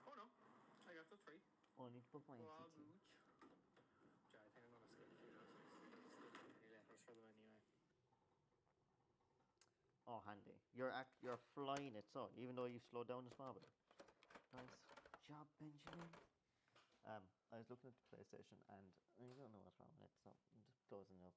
Oh no, I got the 3. Oh, I need to book my Well, NCT. yeah, I think I'm going to skip a few. There's still too many letters for them anyway. Oh, handy. You're flying it, so even though you slowed down the small bit. Nice job, Benjamin. I was looking at the PlayStation and I don't know what's wrong with it, so I'm just closing it up.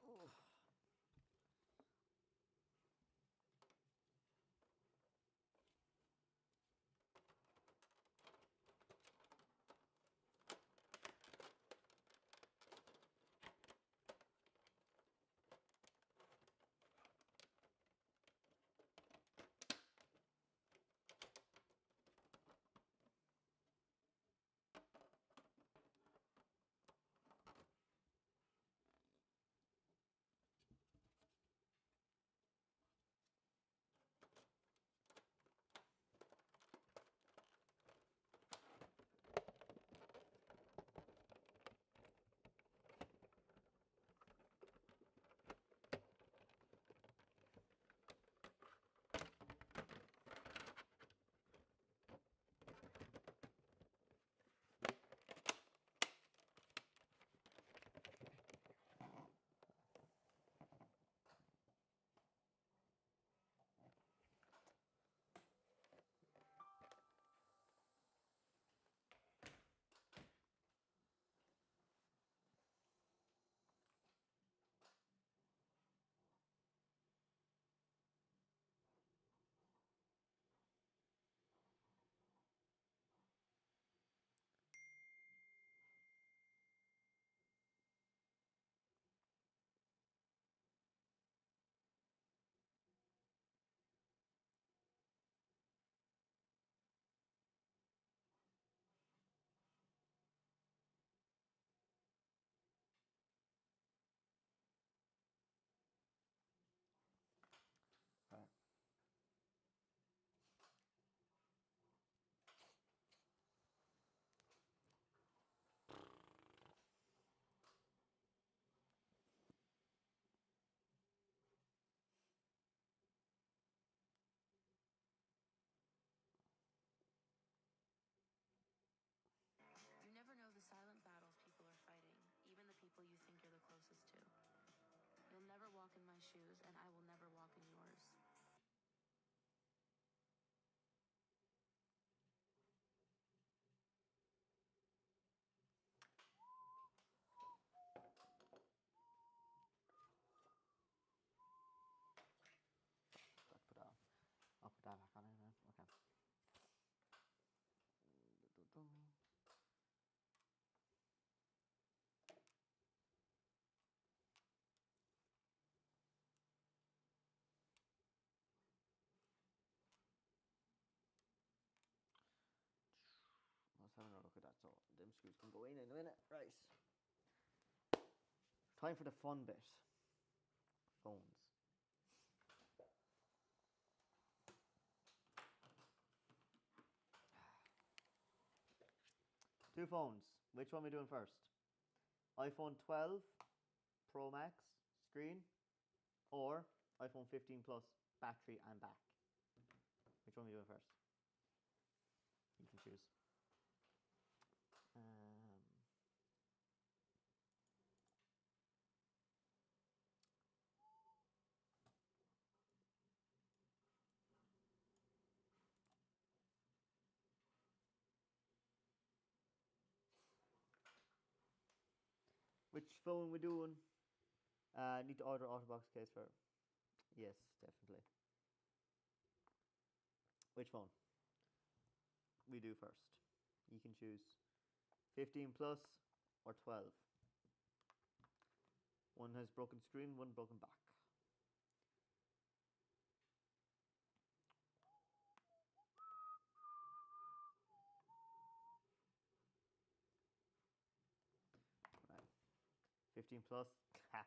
Don't know. You never know the silent battles people are fighting, even the people you think you're the closest to. You'll never walk in my shoes, and I will never walk in yours. back on it now. Okay. Let's have another look at that. So them screws can go in a minute. Right. Time for the fun bit. Phones. Two phones. Which one are we doing first? iPhone 12 Pro Max screen or iPhone 15 Plus battery and back? Which one are we doing first? You can choose. Which phone we doing? Need to order OtterBox case for. Yes, definitely. Which phone? We do first. You can choose 15 plus or 12. One has broken screen, one broken back. Right. 15 plus. Ha. Right.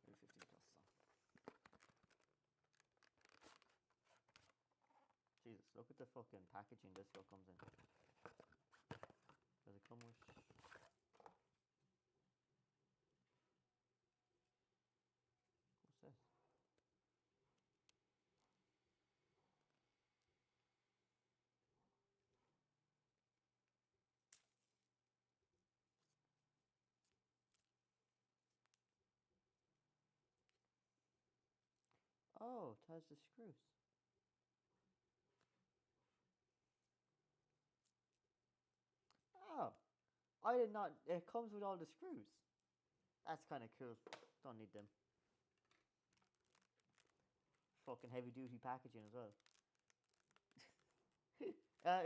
Do 15 plus. Jesus, look at the fucking packaging this stuff comes in. Does it come with? What's this? Oh, it has the screws. Oh, I did not. It comes with all the screws. That's kind of cool. Don't need them. Fucking heavy duty packaging as well.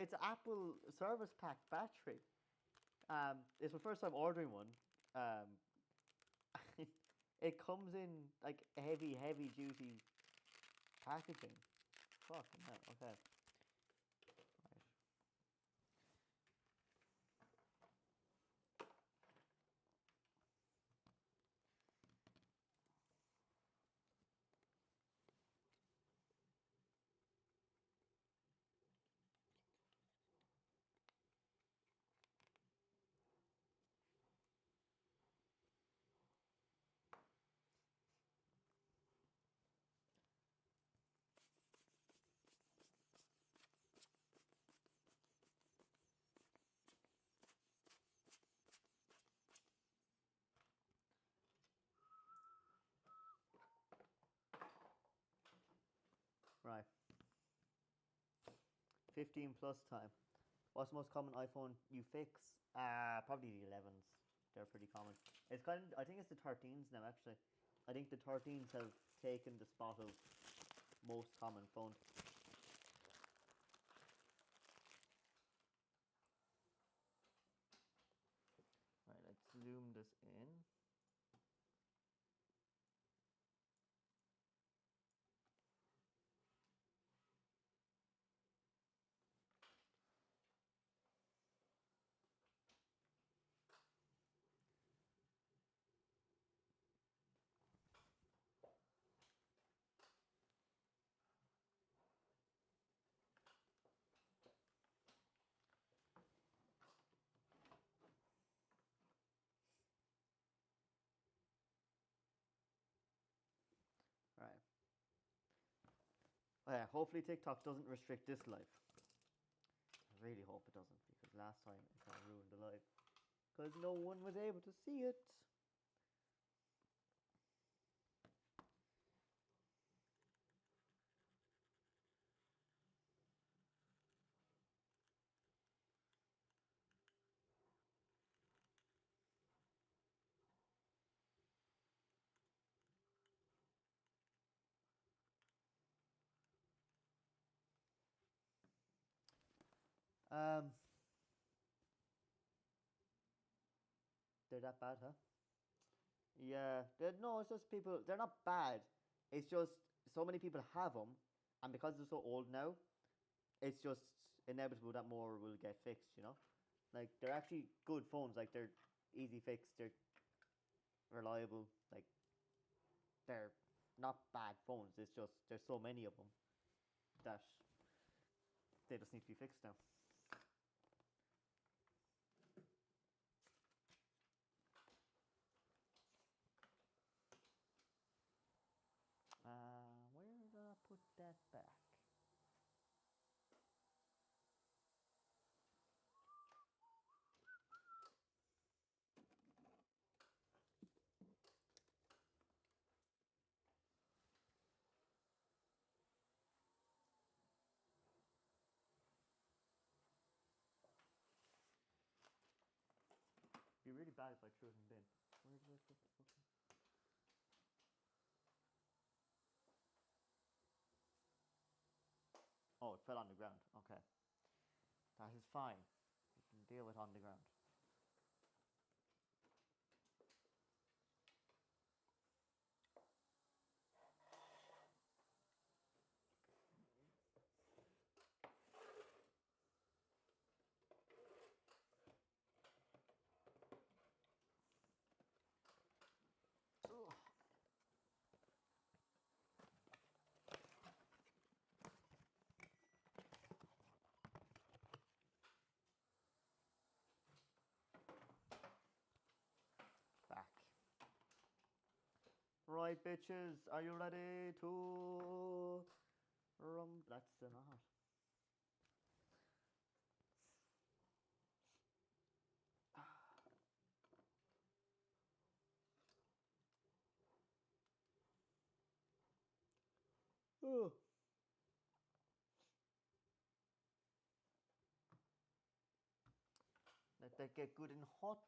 It's Apple Service Pack battery. It's my first time ordering one. It comes in like heavy duty packaging. Fucking hell. Okay. Right. Right. 15 plus time. What's the most common iPhone you fix? Probably the 11s. They're pretty common. It's kind of, I think it's the 13s now actually. I think the 13s have taken the spot of most common phone. Right, let's zoom this in. Right. Yeah, hopefully TikTok doesn't restrict this live. I really hope it doesn't, because last time it kind of ruined the live. Because no one was able to see it. Um, they're that bad, huh? Yeah. No, it's just people. They're not bad. It's just so many people have them, and because they're so old now, it's just inevitable that more will get fixed. You know, like they're actually good phones. Like they're easy fix. They're reliable. Like they're not bad phones. It's just there's so many of them that they just need to be fixed now. Where did I put that back? It'd be really bad if I threw it in the bin. Where did I put the fucking... Oh, it fell on the ground. Okay. That is fine. We can deal with on the ground. Back. Right, bitches, are you ready to That's not. Oh. Let that get good and hot.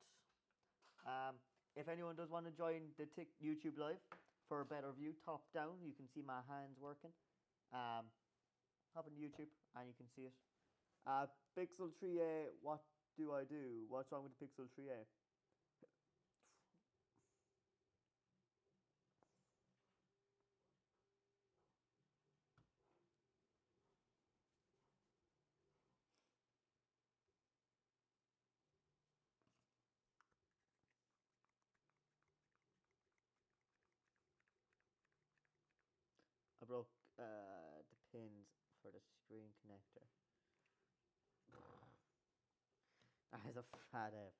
If anyone does want to join the YouTube live for a better view, top down, you can see my hands working. Hop on YouTube and you can see it. Pixel 3a, what do I do? What's wrong with the Pixel 3a? I broke the pins for the screen connector. That is a fat F.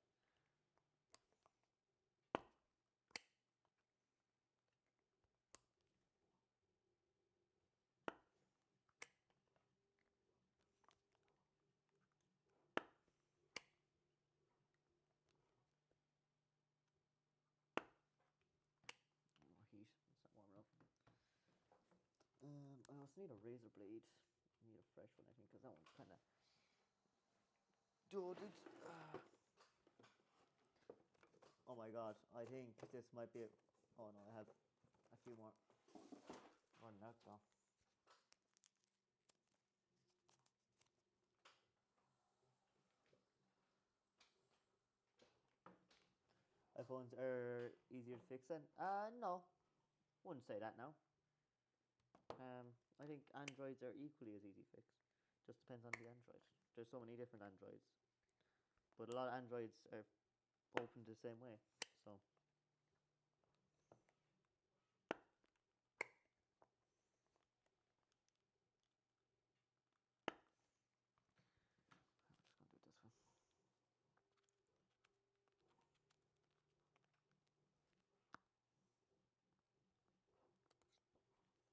More heat. It's not warm enough. I also need a razor blade. I need a fresh one, I think, because that one's kind of dulled. Oh my god, I think this might be it. Oh no, I have a few more. Running out now. iPhones are easier to fix then? No. Wouldn't say that now. I think Androids are equally as easy to fix. Just depends on the Android. There's so many different Androids. But a lot of Androids are open the same way. So I'm just gonna do it this way.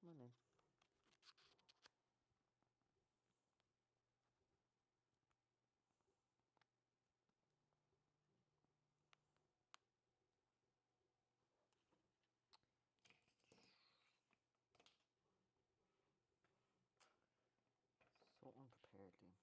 Come on in. So unprepared, Liam.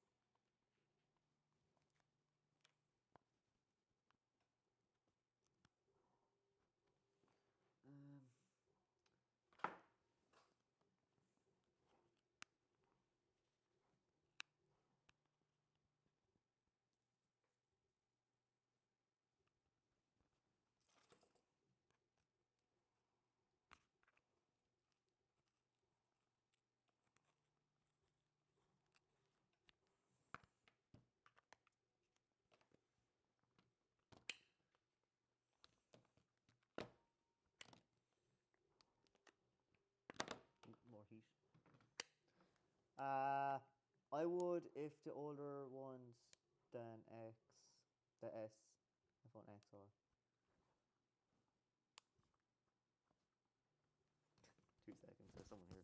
I would if the older ones than X, the S, iPhone XR. 2 seconds, there's someone here.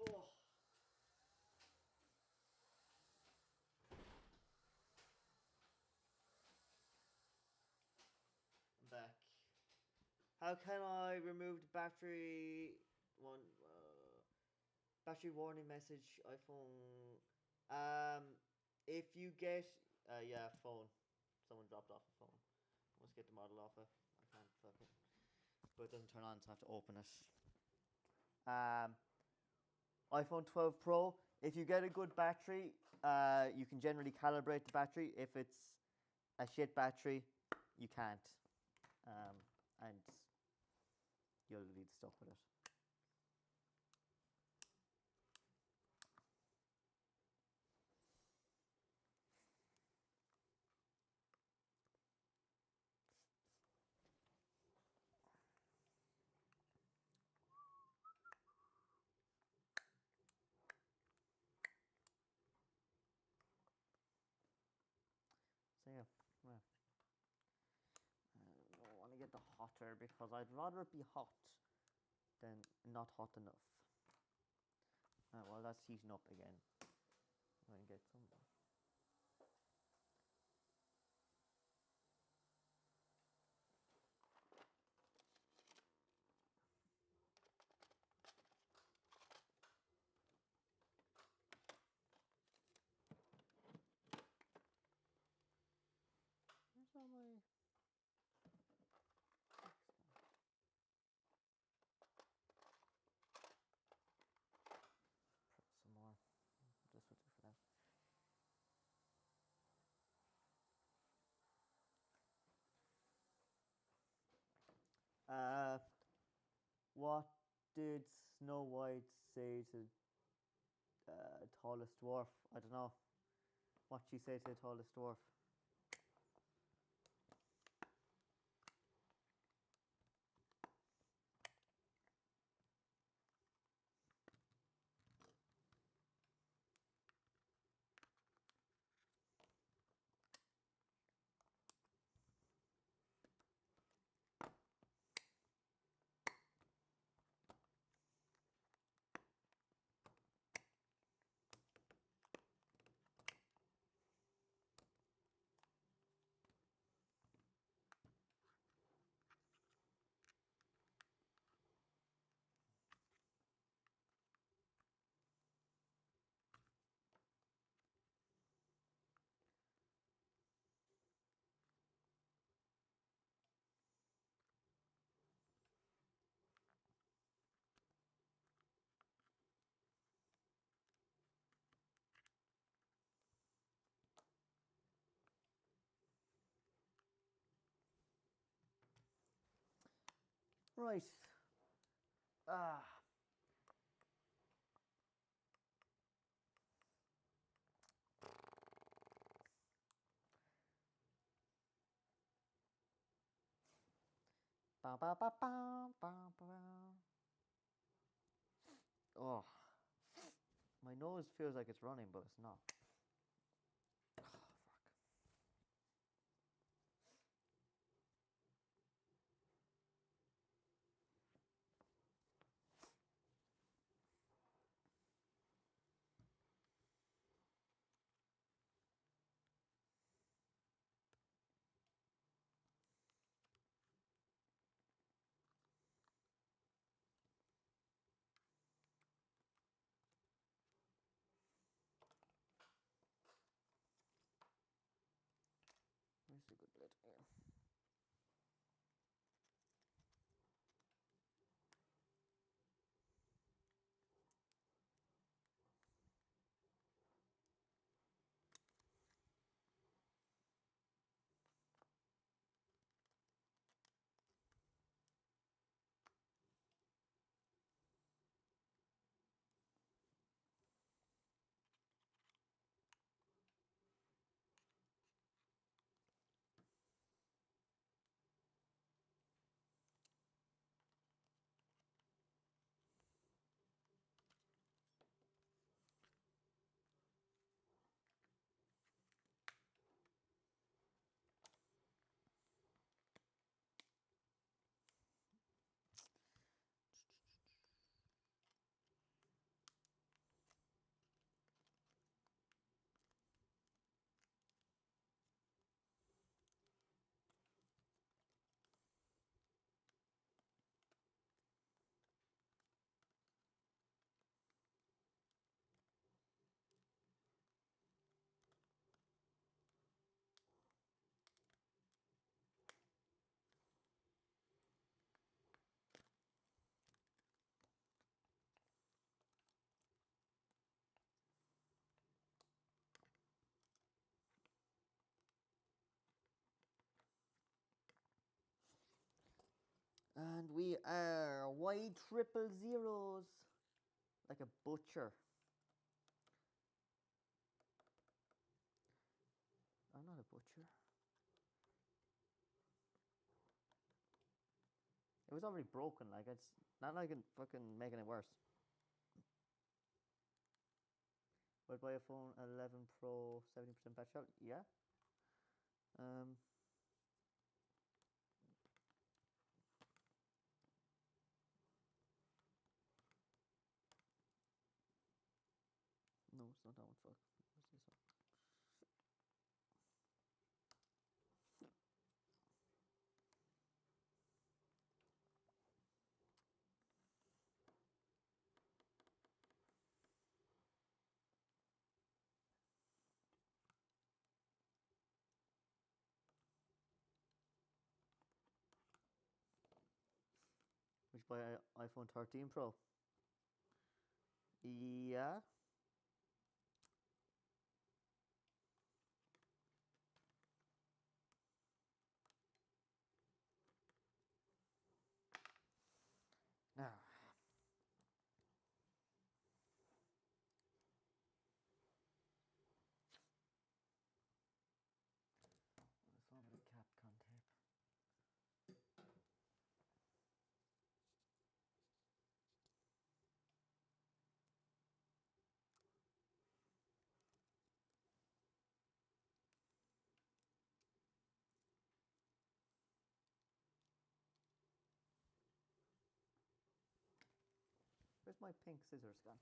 Oh. I'm back. How can I remove the battery battery warning message iPhone? If you get yeah, phone. Someone dropped off a phone. Let's get the model off it. I can't fucking, but it doesn't turn on, so I have to open it. iPhone 12 Pro. If you get a good battery, you can generally calibrate the battery. If it's a shit battery, you can't, and you'll be stuck with it. So yeah, I want to get the hotter because I'd rather it be hot than not hot enough. Well, that's heating up again. I'm going to get some. Where's all my What did Snow White say to tallest dwarf? I don't know. What she say to the tallest dwarf? Right. Ah. Ba, ba, ba, ba, ba, ba. Oh. My nose feels like it's running, but it's not. Oh, fuck. Where's the good bit here? And we are Y triple zeros. Like a butcher. I'm not a butcher. It was already broken, like it's not like it's fucking making it worse. Would buy a phone 11 Pro 70% battery out? Yeah. No, it's not that one. Fuck. Where's this one? Which buy iPhone 13 Pro? Yeah. Where's my pink scissors gone?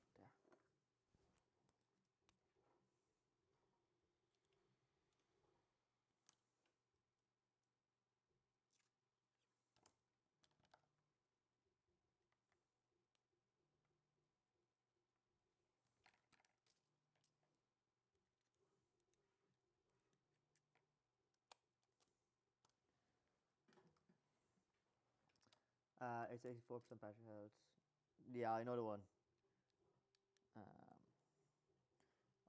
There. It's 84% battery health. Yeah, I know the one.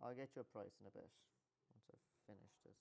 I'll get you a price in a bit once I've finished this.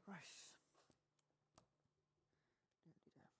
Right. Nearly there.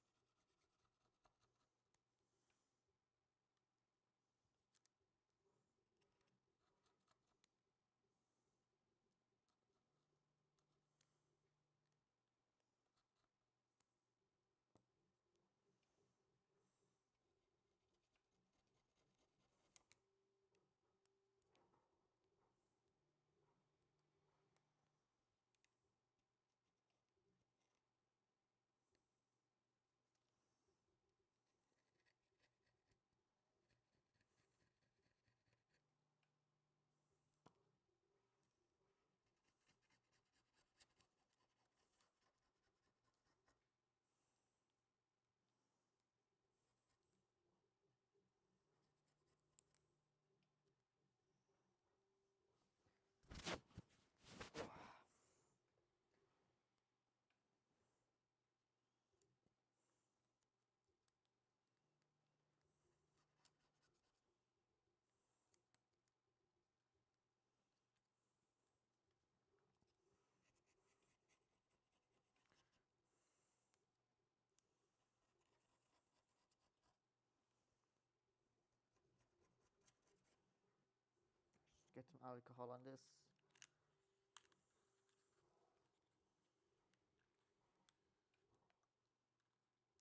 Get some alcohol on this.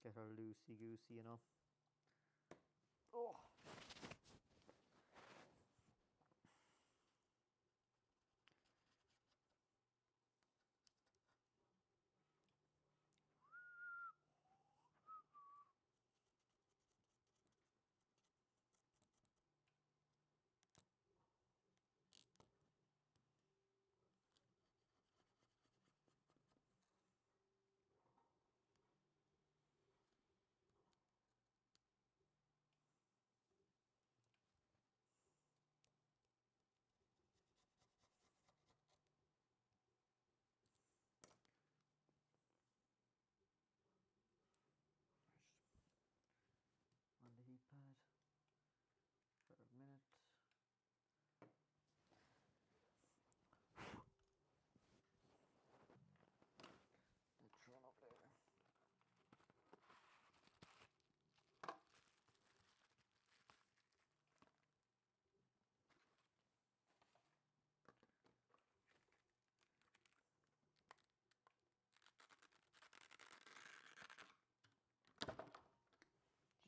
get her loosey-goosey, you know. Oh. On the heat pad for a minute. Let's run up there.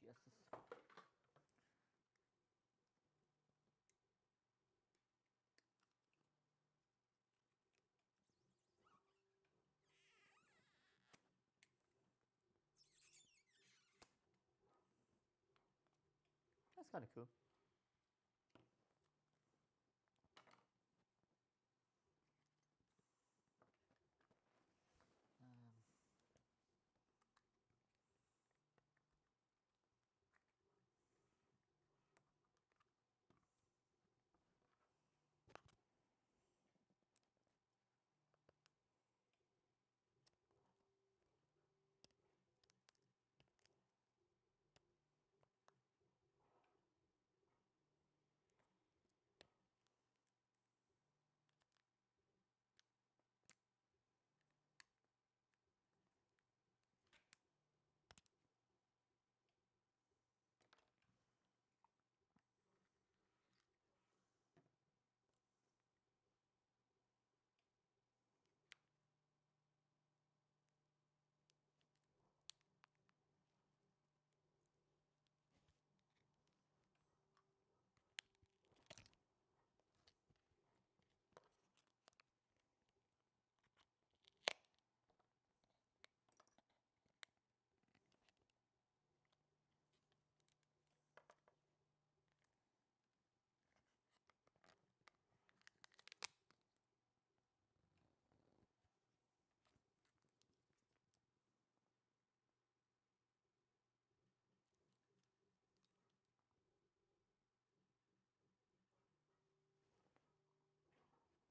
Jesus. That's kind of cool.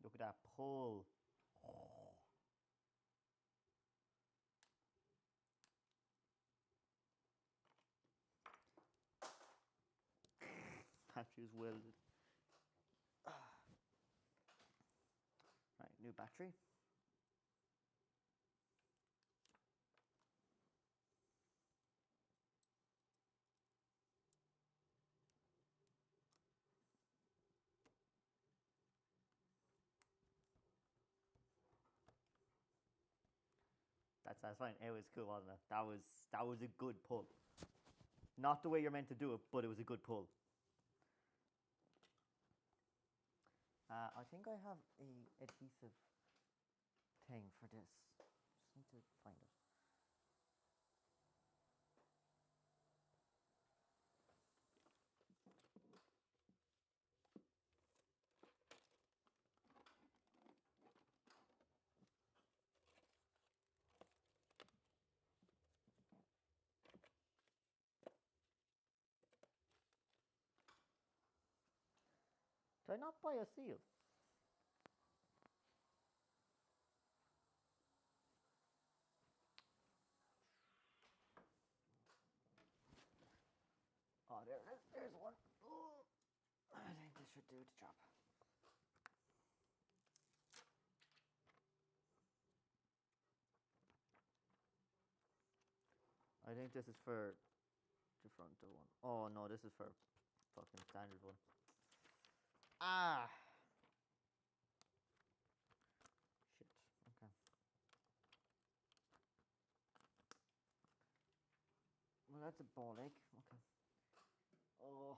Look at that pull. Battery's welded. Right, new battery. That's fine. It was cool, wasn't it? That was a good pull. Not the way you're meant to do it, but it was a good pull. I think I have a adhesive thing for this. Just need to find it. Did I not buy a seal? Oh, there it is. There's one. Oh, I think this should do the job. I think this is for the front one. Oh no, this is for fucking standard one. Ah! Shit. Okay. that's a ball ache. Okay. Oh.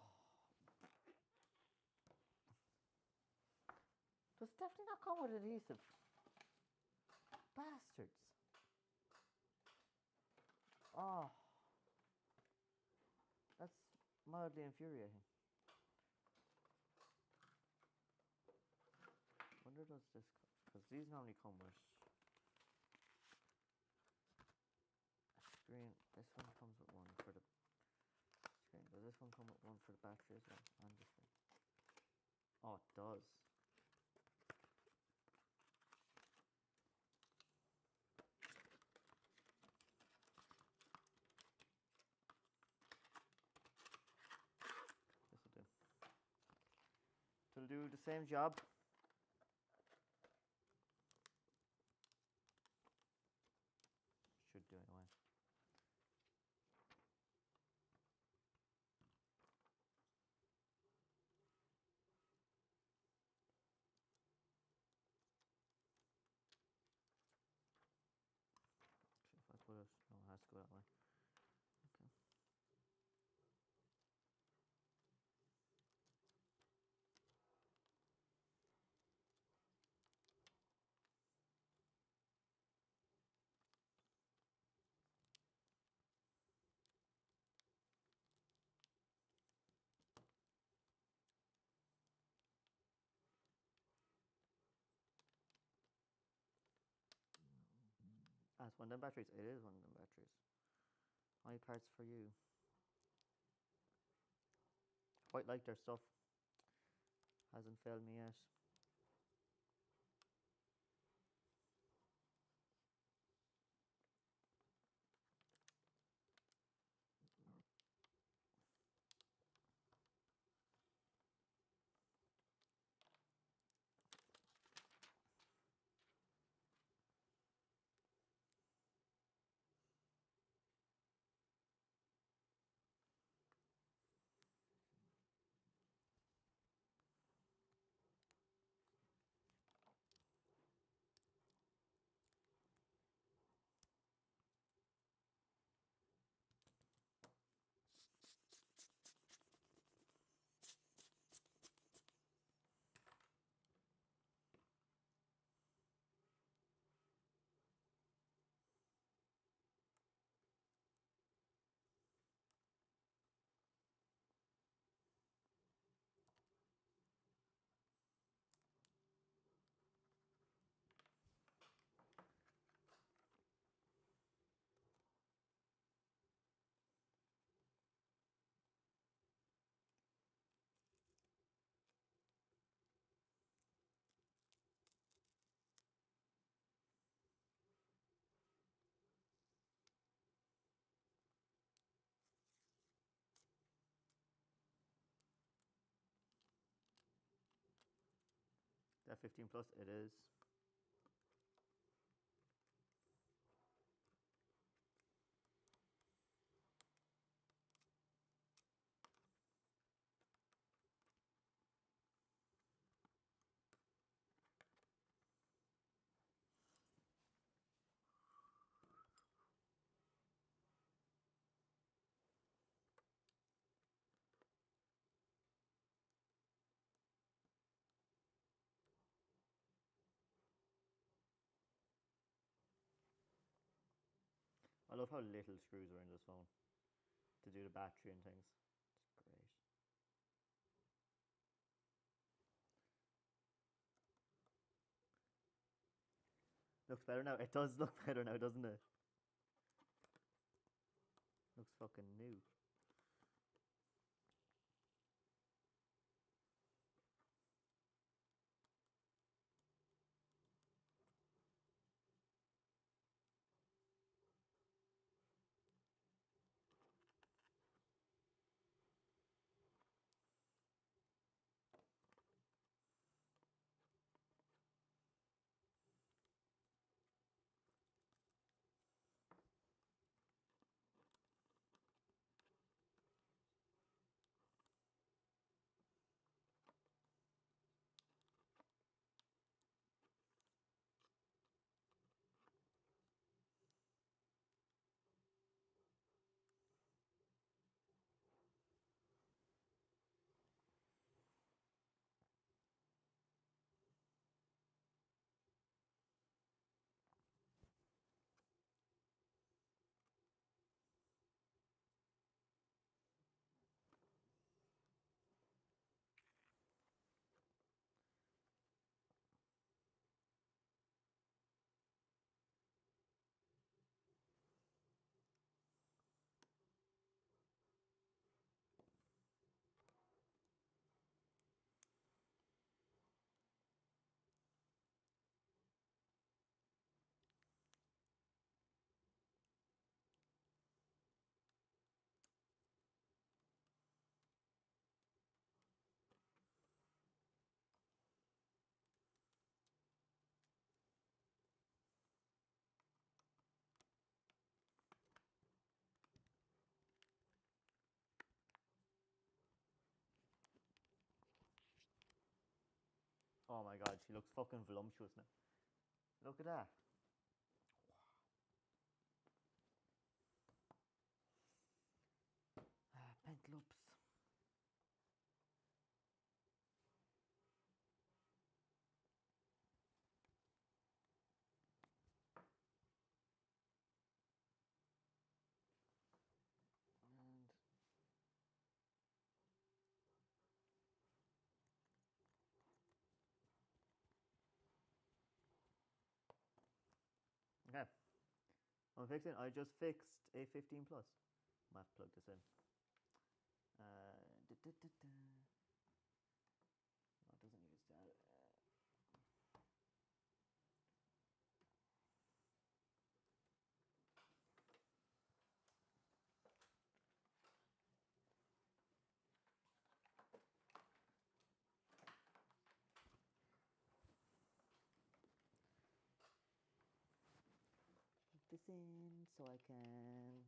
Does definitely not come with adhesive. Bastards. Oh. That's mildly infuriating. Wonder does this, because these normally come with a screen. This one comes with one for the screen. Does this one come with one for the battery as well? And the screen. Oh, it does. This will do. It'll do the same job. Should do anyway. Actually, if I put it, no, it has to go that way. Okay. Ah, it's one of them batteries. It is one of them batteries. My parts for you. Quite like their stuff. Hasn't failed me yet. That 15 plus, it is. I love how little screws are in this phone to do the battery and things. It's great. Looks better now. It does look better now, doesn't it? Looks fucking new. Oh my god, she looks fucking voluptuous now. Look at that. Pentalops. Okay. I'm fixing. I just fixed a 15 plus. I have to plug this in. No, it doesn't use that. Put this in so I can.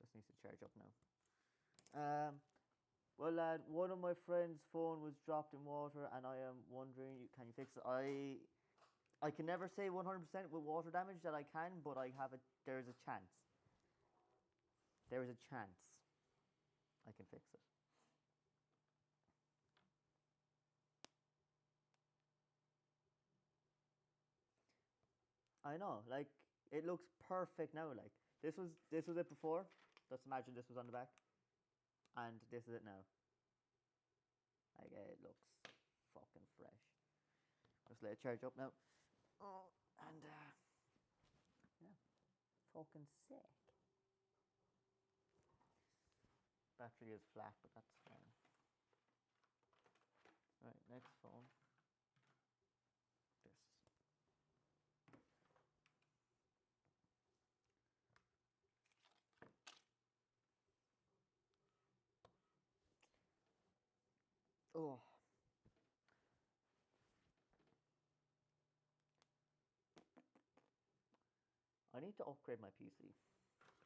This needs to charge up now. Well, lad, one of my friend's phone was dropped in water, and I am wondering, can you fix it? I can never say 100% with water damage that I can, but I have there is a chance. There is a chance I can fix it. I know, like, it looks perfect now. Like, this was it before. Let's imagine this was on the back, and this is it now. Like, it looks fucking fresh. Just let it charge up now. Oh, and yeah, fucking sick. Battery is flat, but that's fine. Right, next phone. This. Oh. I need to upgrade my PC.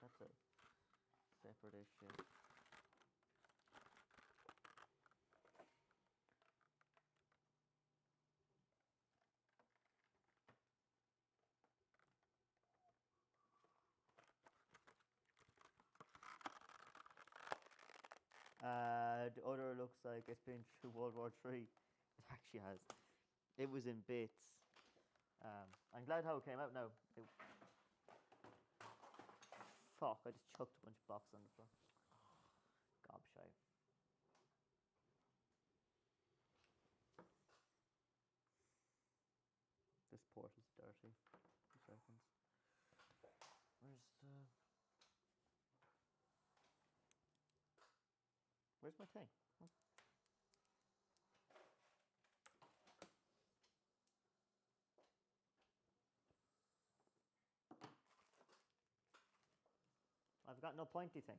That's a separate issue. The other looks like it's been through World War III. It actually has. It was in bits. I'm glad how it came out now. Fuck, I just chucked a bunch of boxes on the floor. Gobshite. This port is dirty. 2 seconds. Where's my thing? Huh? I've got no pointy thing.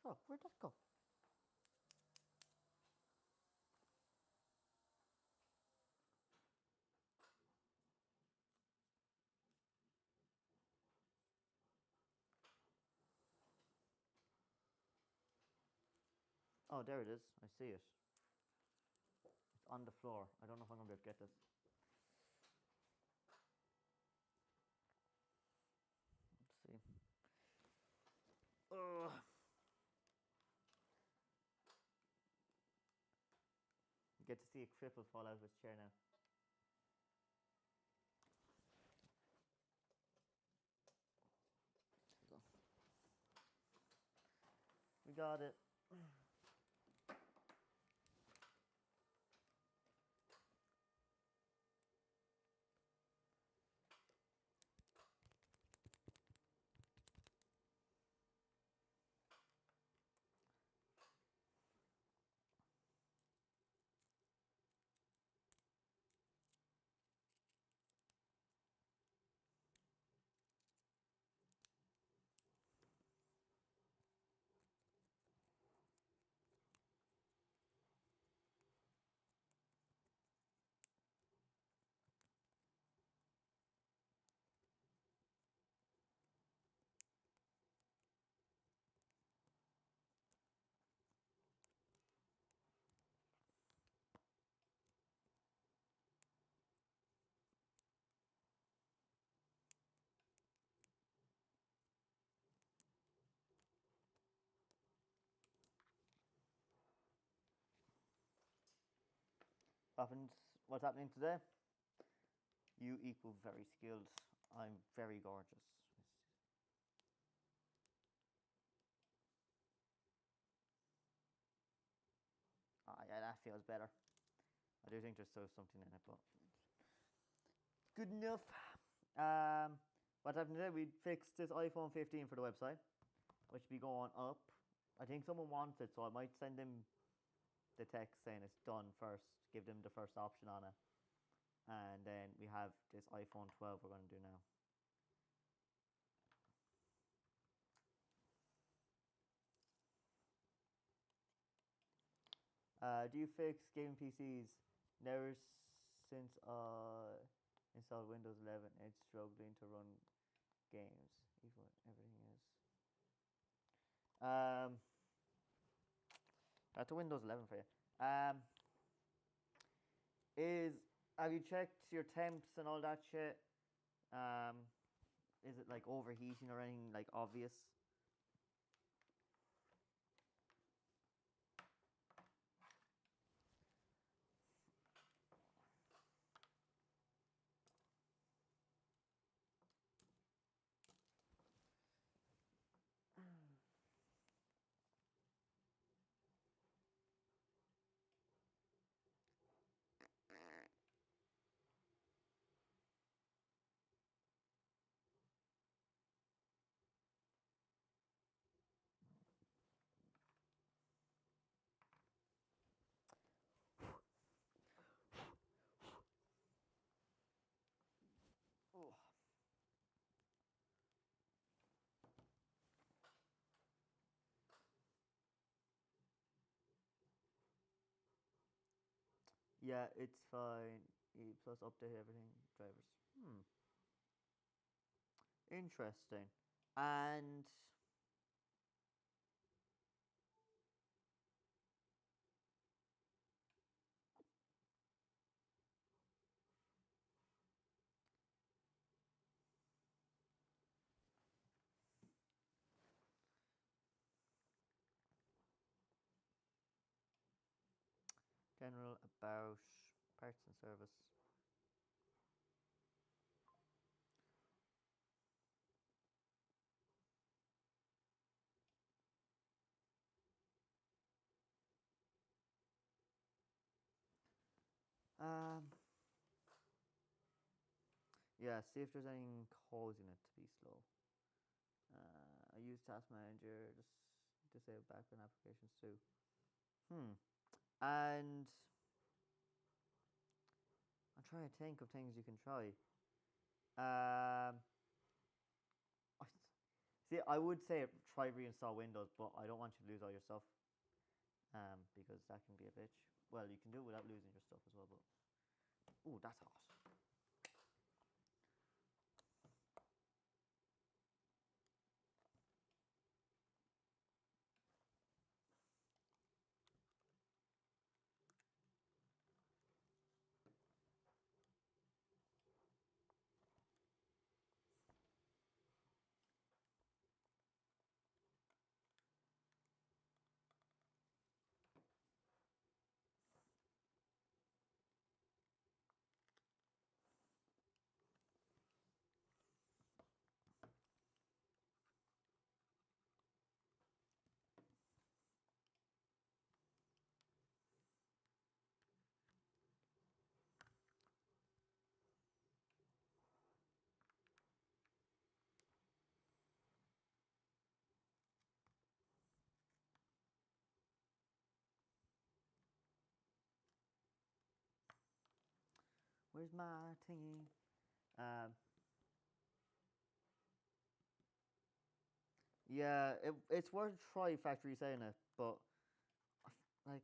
Oh, where'd that go? Oh, there it is. I see it. It's on the floor. I don't know if I'm going to be able to get this. Let's see. Ugh. You get to see a cripple fall out of his chair now. We got it. What's happening today? You equal very skilled. I'm very gorgeous. Ah, yeah, that feels better. I do think there's still something in it, but good enough. What's happening today? We fixed this iPhone 15 for the website, which will be going up. I think someone wants it, so I might send them the text saying it's done first, give them the first option on it. And then we have this iPhone 12 we're going to do now. Do you fix gaming PCs? Never since installed Windows 11, it's struggling to run games. Even everything is. That's a Windows 11 for you. Have you checked your temps and all that shit? Is it like overheating or anything like obvious? Oh. Yeah, it's fine. Plus update everything. Drivers. Interesting. And general about parts and service. Yeah, see if there's anything causing it to be slow. I use Task Manager, just disable background applications too. And I'm trying to think of things you can try. See, I would say try reinstall Windows, but I don't want you to lose all your stuff. Because that can be a bitch. Well, you can do it without losing your stuff as well, but ooh, that's hot. Where's my thingy? Yeah, it's worth a try factory saying it, but like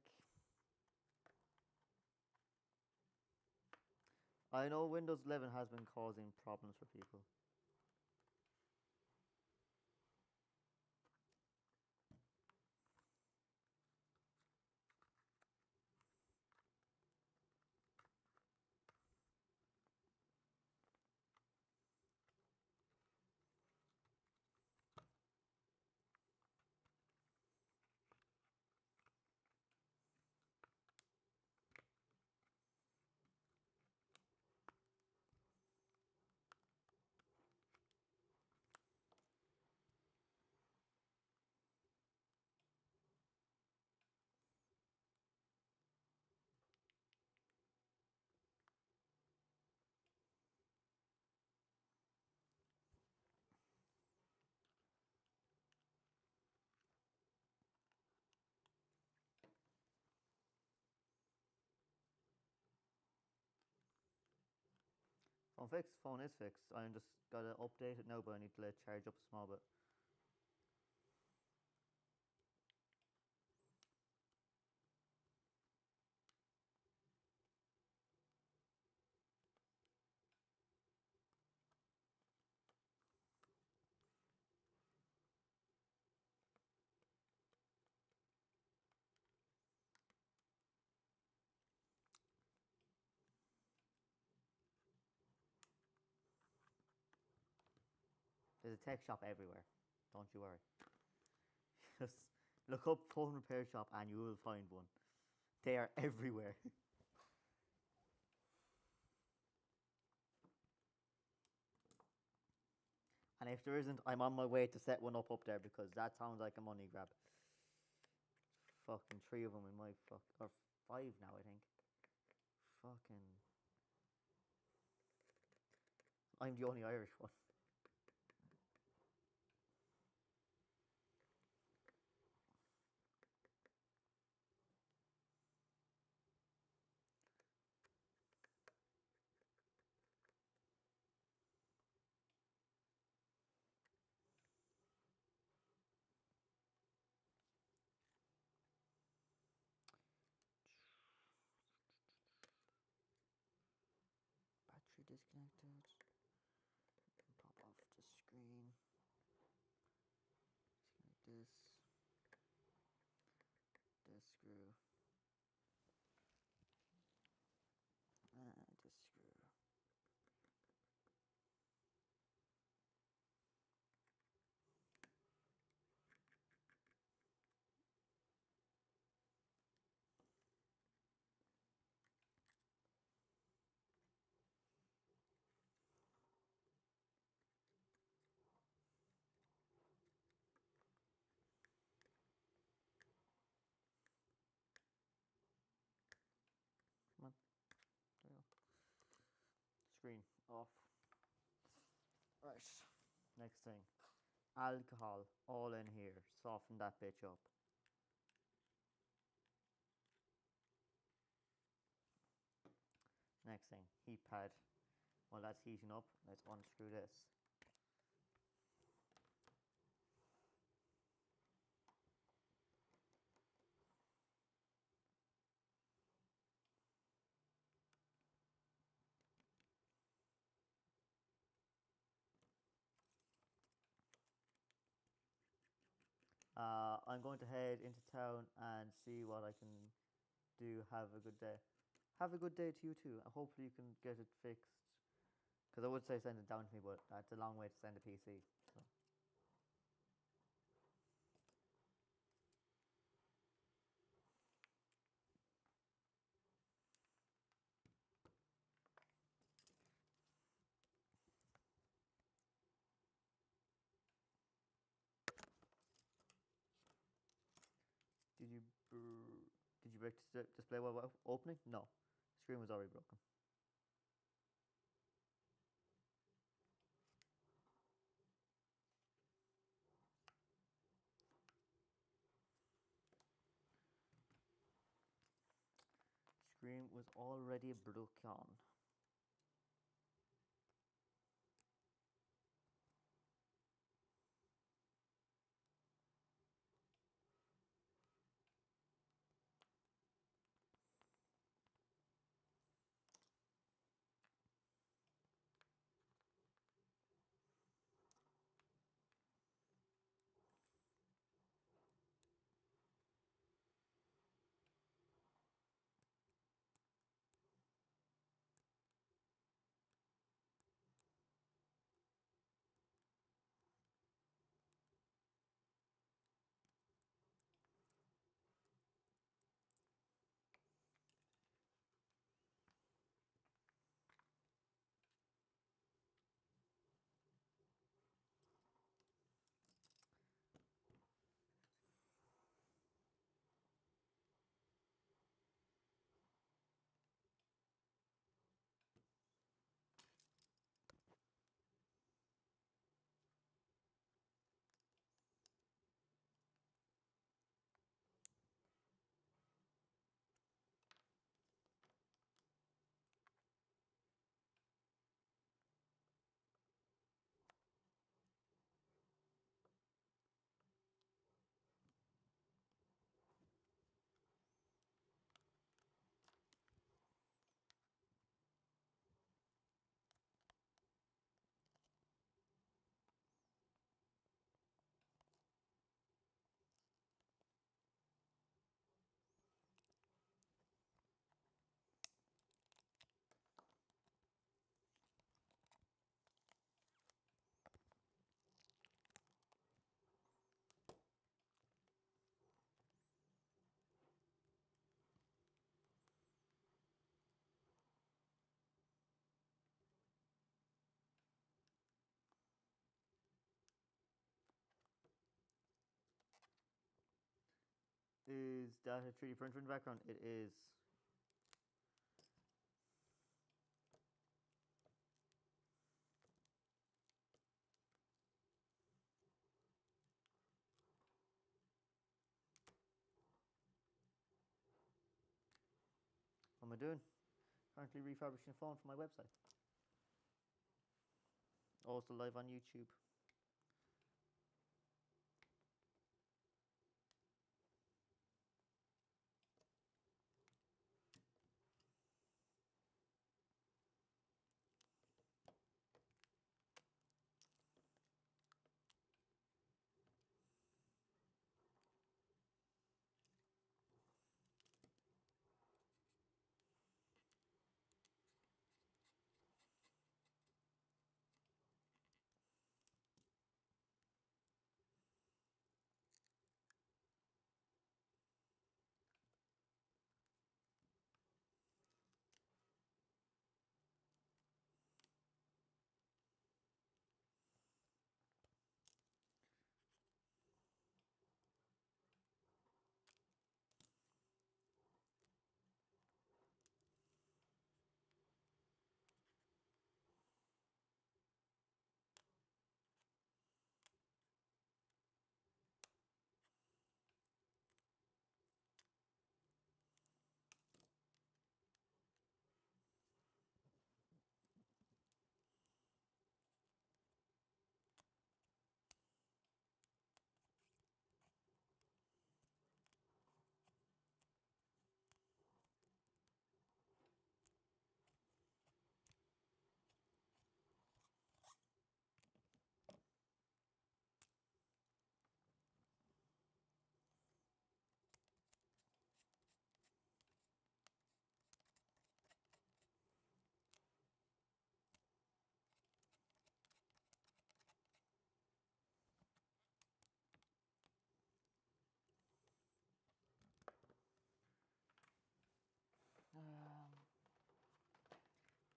I know Windows 11 has been causing problems for people. Phone fixed. Phone is fixed. I'm just gotta update it now, but I need to let it charge up a small bit. There's a tech shop everywhere. Don't you worry. Just look up phone repair shop and you will find one. They are everywhere. And if there isn't, I'm on my way to set one up there because that sounds like a money grab. Fucking 3 of them in my or 5 now, I think. Fucking. I'm the only Irish one. Battery disconnected. Pop off the screen. Disconnect this screw. This screw. Come on. There you go. Screen off. Right. Next thing. Alcohol all in here. Soften that bitch up. Next thing. Heat pad. While that's heating up, let's unscrew this. I'm going to head into town and see what I can do. Have a good day. Have a good day to you too. Hopefully you can get it fixed. Because I would say send it down to me, but that's a long way to send a PC. So. Did you break the display while opening? No. The screen was already broken. Screen was already broken. Is that a 3D printer in the background? It is. What am I doing? Currently refurbishing a phone for my website. Also live on YouTube.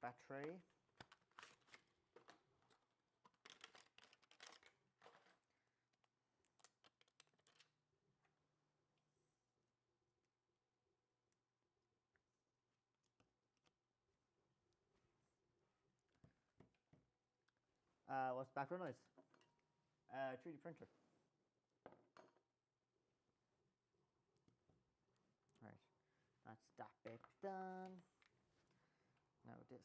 Battery. What's background noise? 3D printer. Right, that's that bit done. Now this.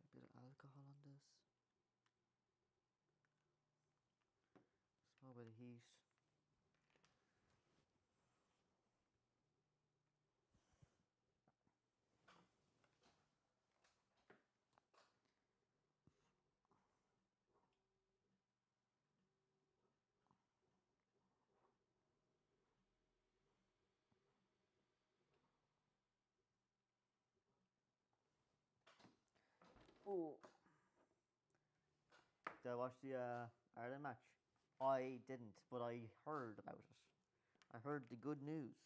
A bit of alcohol on this. Small bit of heat. Oh. Did I watch the Ireland match? I didn't, but I heard about it. I heard the good news.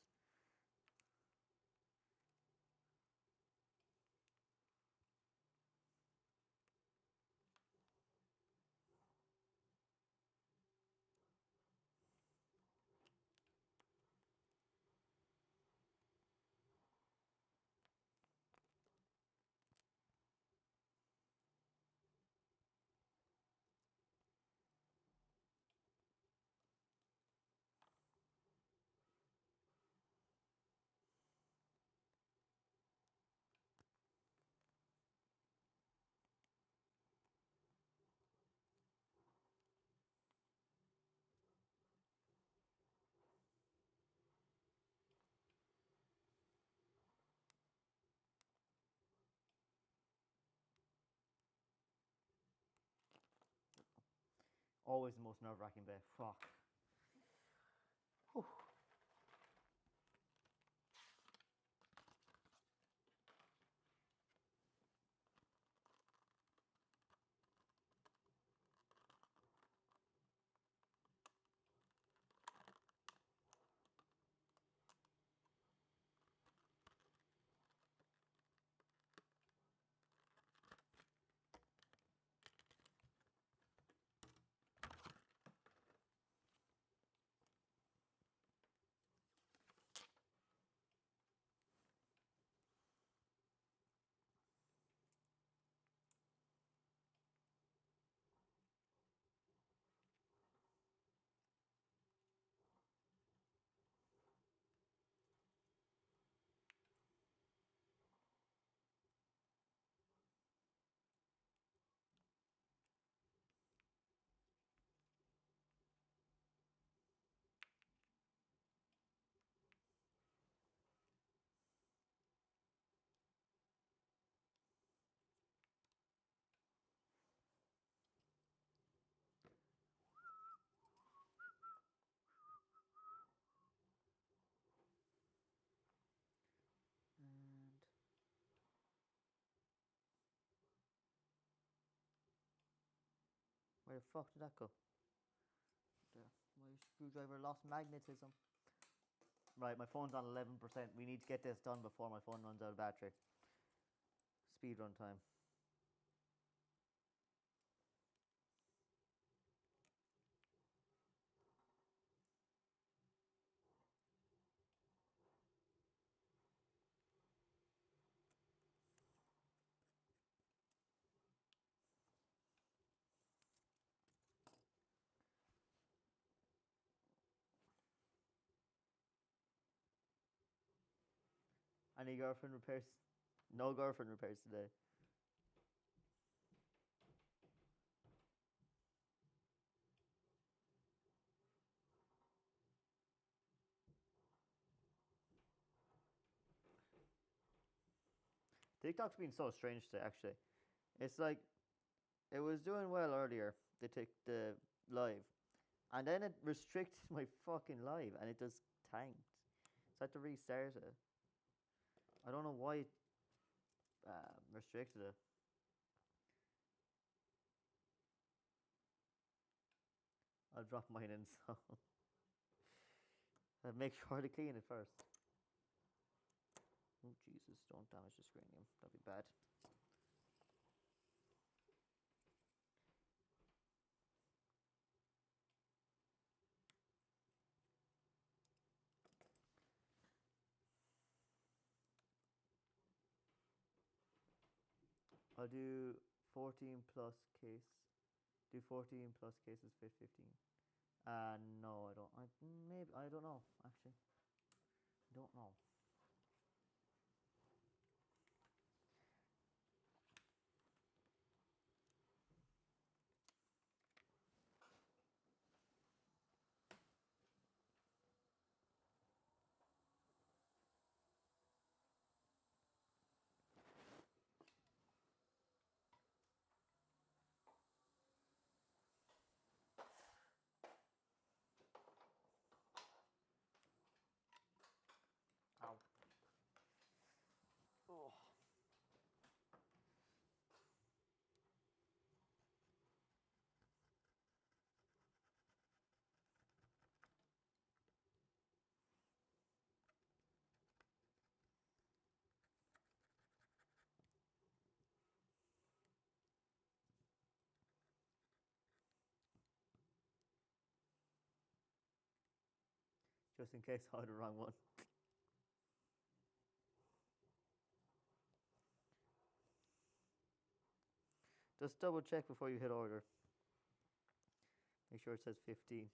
Always the most nerve-wracking bit. Fuck. Whew. Where the fuck did that go? There. My screwdriver lost magnetism. Right, my phone's on 11%. We need to get this done before my phone runs out of battery. Speed run time. Any girlfriend repairs? No girlfriend repairs today. TikTok's been so strange today, actually. It's like, it was doing well earlier, the live. And then it restricted my fucking live, and it just tanked. So I had to restart it. I don't know why it restricted it. I'll drop mine in, so I'll make sure to clean it first. Oh Jesus, don't damage the screen, that'd be bad. I'll do 14 plus case. Do 14 plus cases fit 15. No, I don't. Maybe I don't know. Actually, don't know. Ow. Oh. Just in case I had the wrong one. Just double check before you hit order. Make sure it says 15.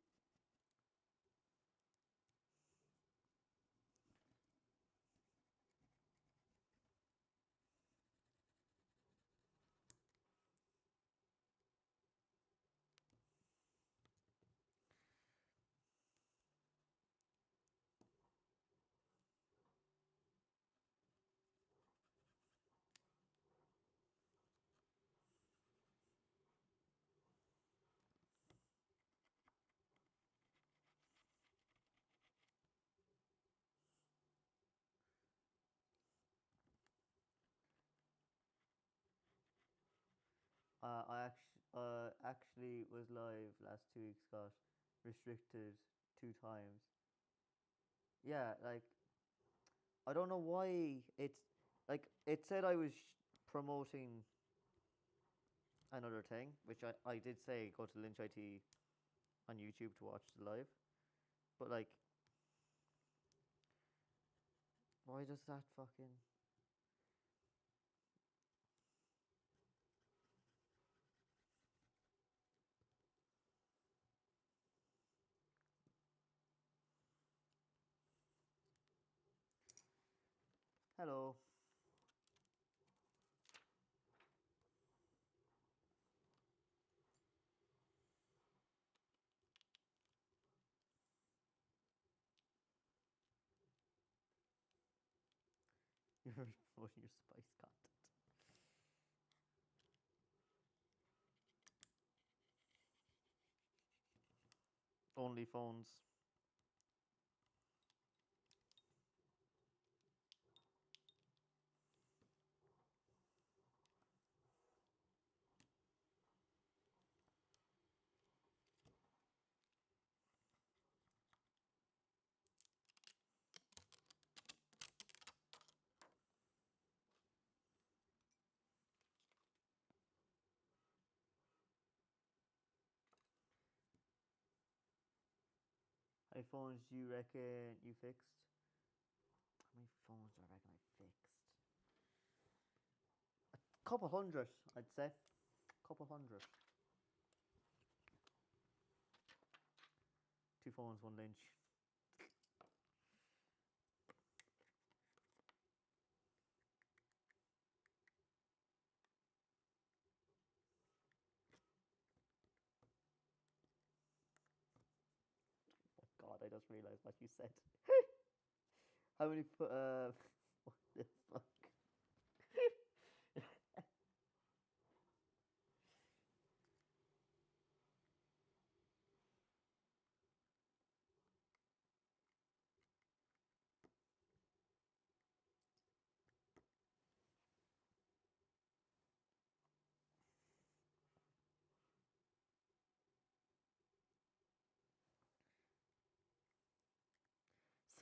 I actually was live last 2 weeks. Got restricted 2 times. Yeah, like I don't know why it's like it said I was promoting another thing, which I did say go to Lynch IT on YouTube to watch the live, but like why does that fucking hello. You're promoting your spice content. Only phones. How many phones do you reckon you fixed? How many phones do I reckon I fixed? A couple hundred, I'd say. Couple hundred. 2 phones, 1 lynch. Oh God, I just realized what you said. How many what the fuck?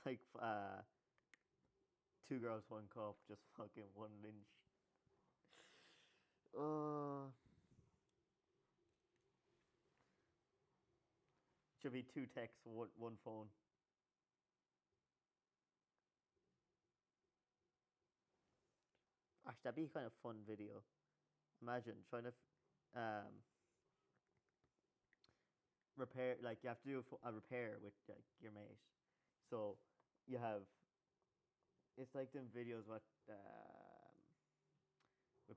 It's like 2 girls, 1 cup, just fucking 1 lynch. Should be 2 texts, 1 phone. Actually, that'd be kind of fun video. Imagine trying to repair, like you have to do a repair with like your mate. So you have, it's like them videos with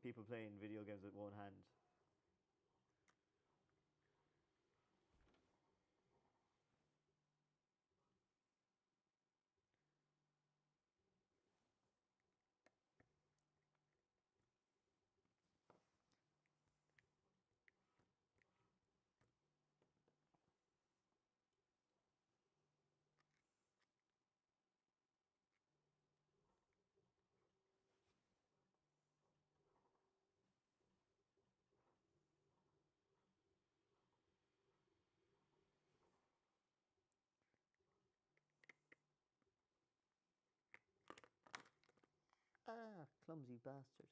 people playing video games with 1 hand. Ah, clumsy bastard.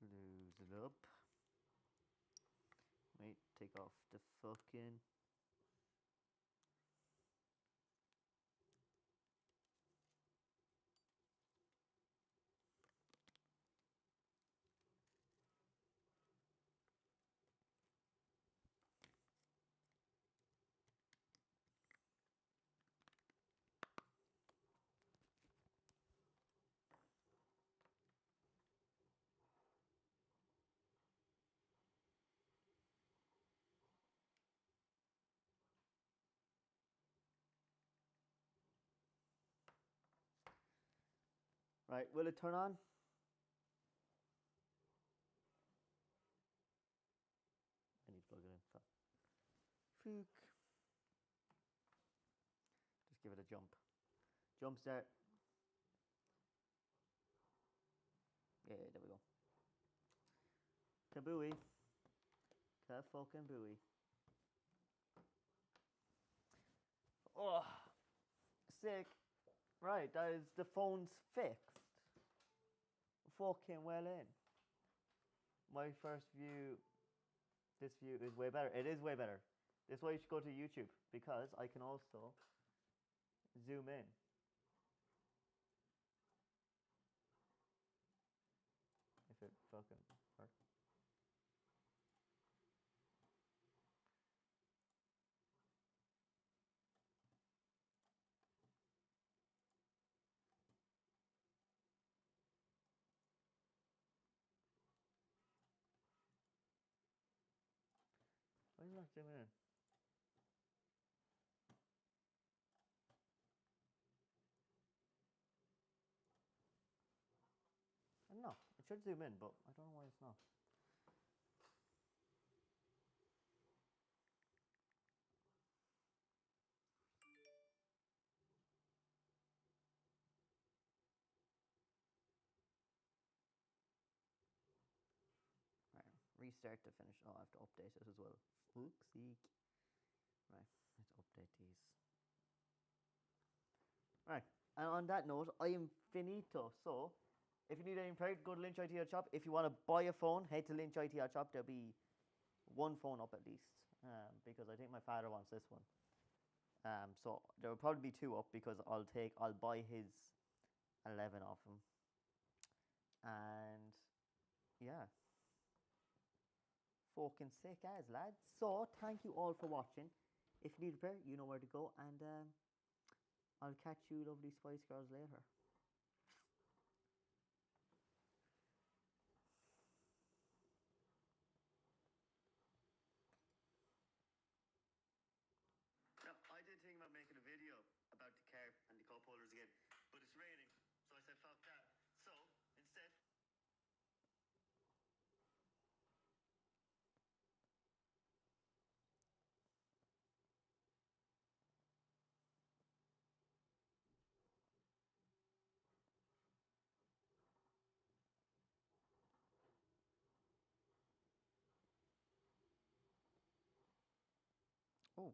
Close it up. Wait, take off the fucking. Right, will it turn on? I need to plug it in. Fuck. Fook. Just give it a jump. Jump start. Yeah, there we go. Kabooey. Ka-fucking-booey. Oh, sick. Right, that is, the phone's fixed. Fucking well in. My first view, this view is way better. It is way better. This is why you should go to YouTube, because I can also zoom in. If it fucking works. Why is it not zooming in? should zoom in, but I don't know why it's not. Right, restart to finish. Oh, I have to update it as well. Oopsie. Right, let's update these. Right, and on that note, I am finito. So, if you need any prayer, go to Lynch ITR Shop. If you want to buy a phone, head to Lynch ITR Shop. There'll be one phone up at least, because I think my father wants this one. So there will probably be two up because I'll buy his 11 off him. And yeah, fucking sick as, lads. So thank you all for watching. If you need repair, you know where to go, and I'll catch you lovely Spice Girls later. Now, I did think about making a video about the car and the cup holders again, but it's raining, so I said fuck that. So instead, oh.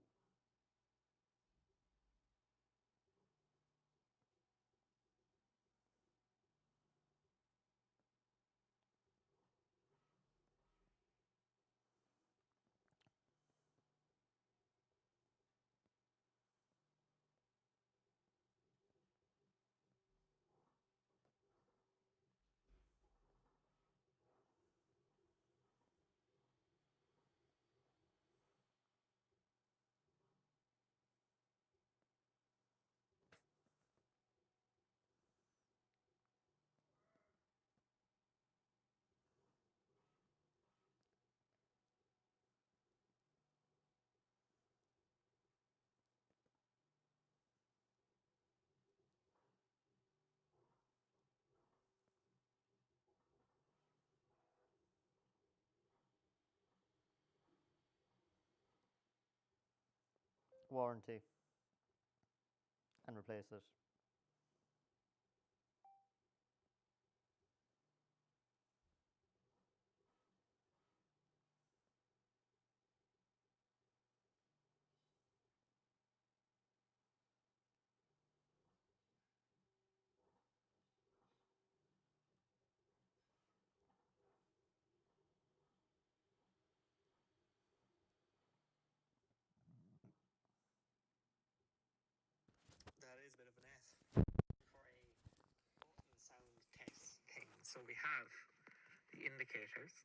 Warranty and replace it. That is a bit of an S. For a button sound test thing. So we have the indicators.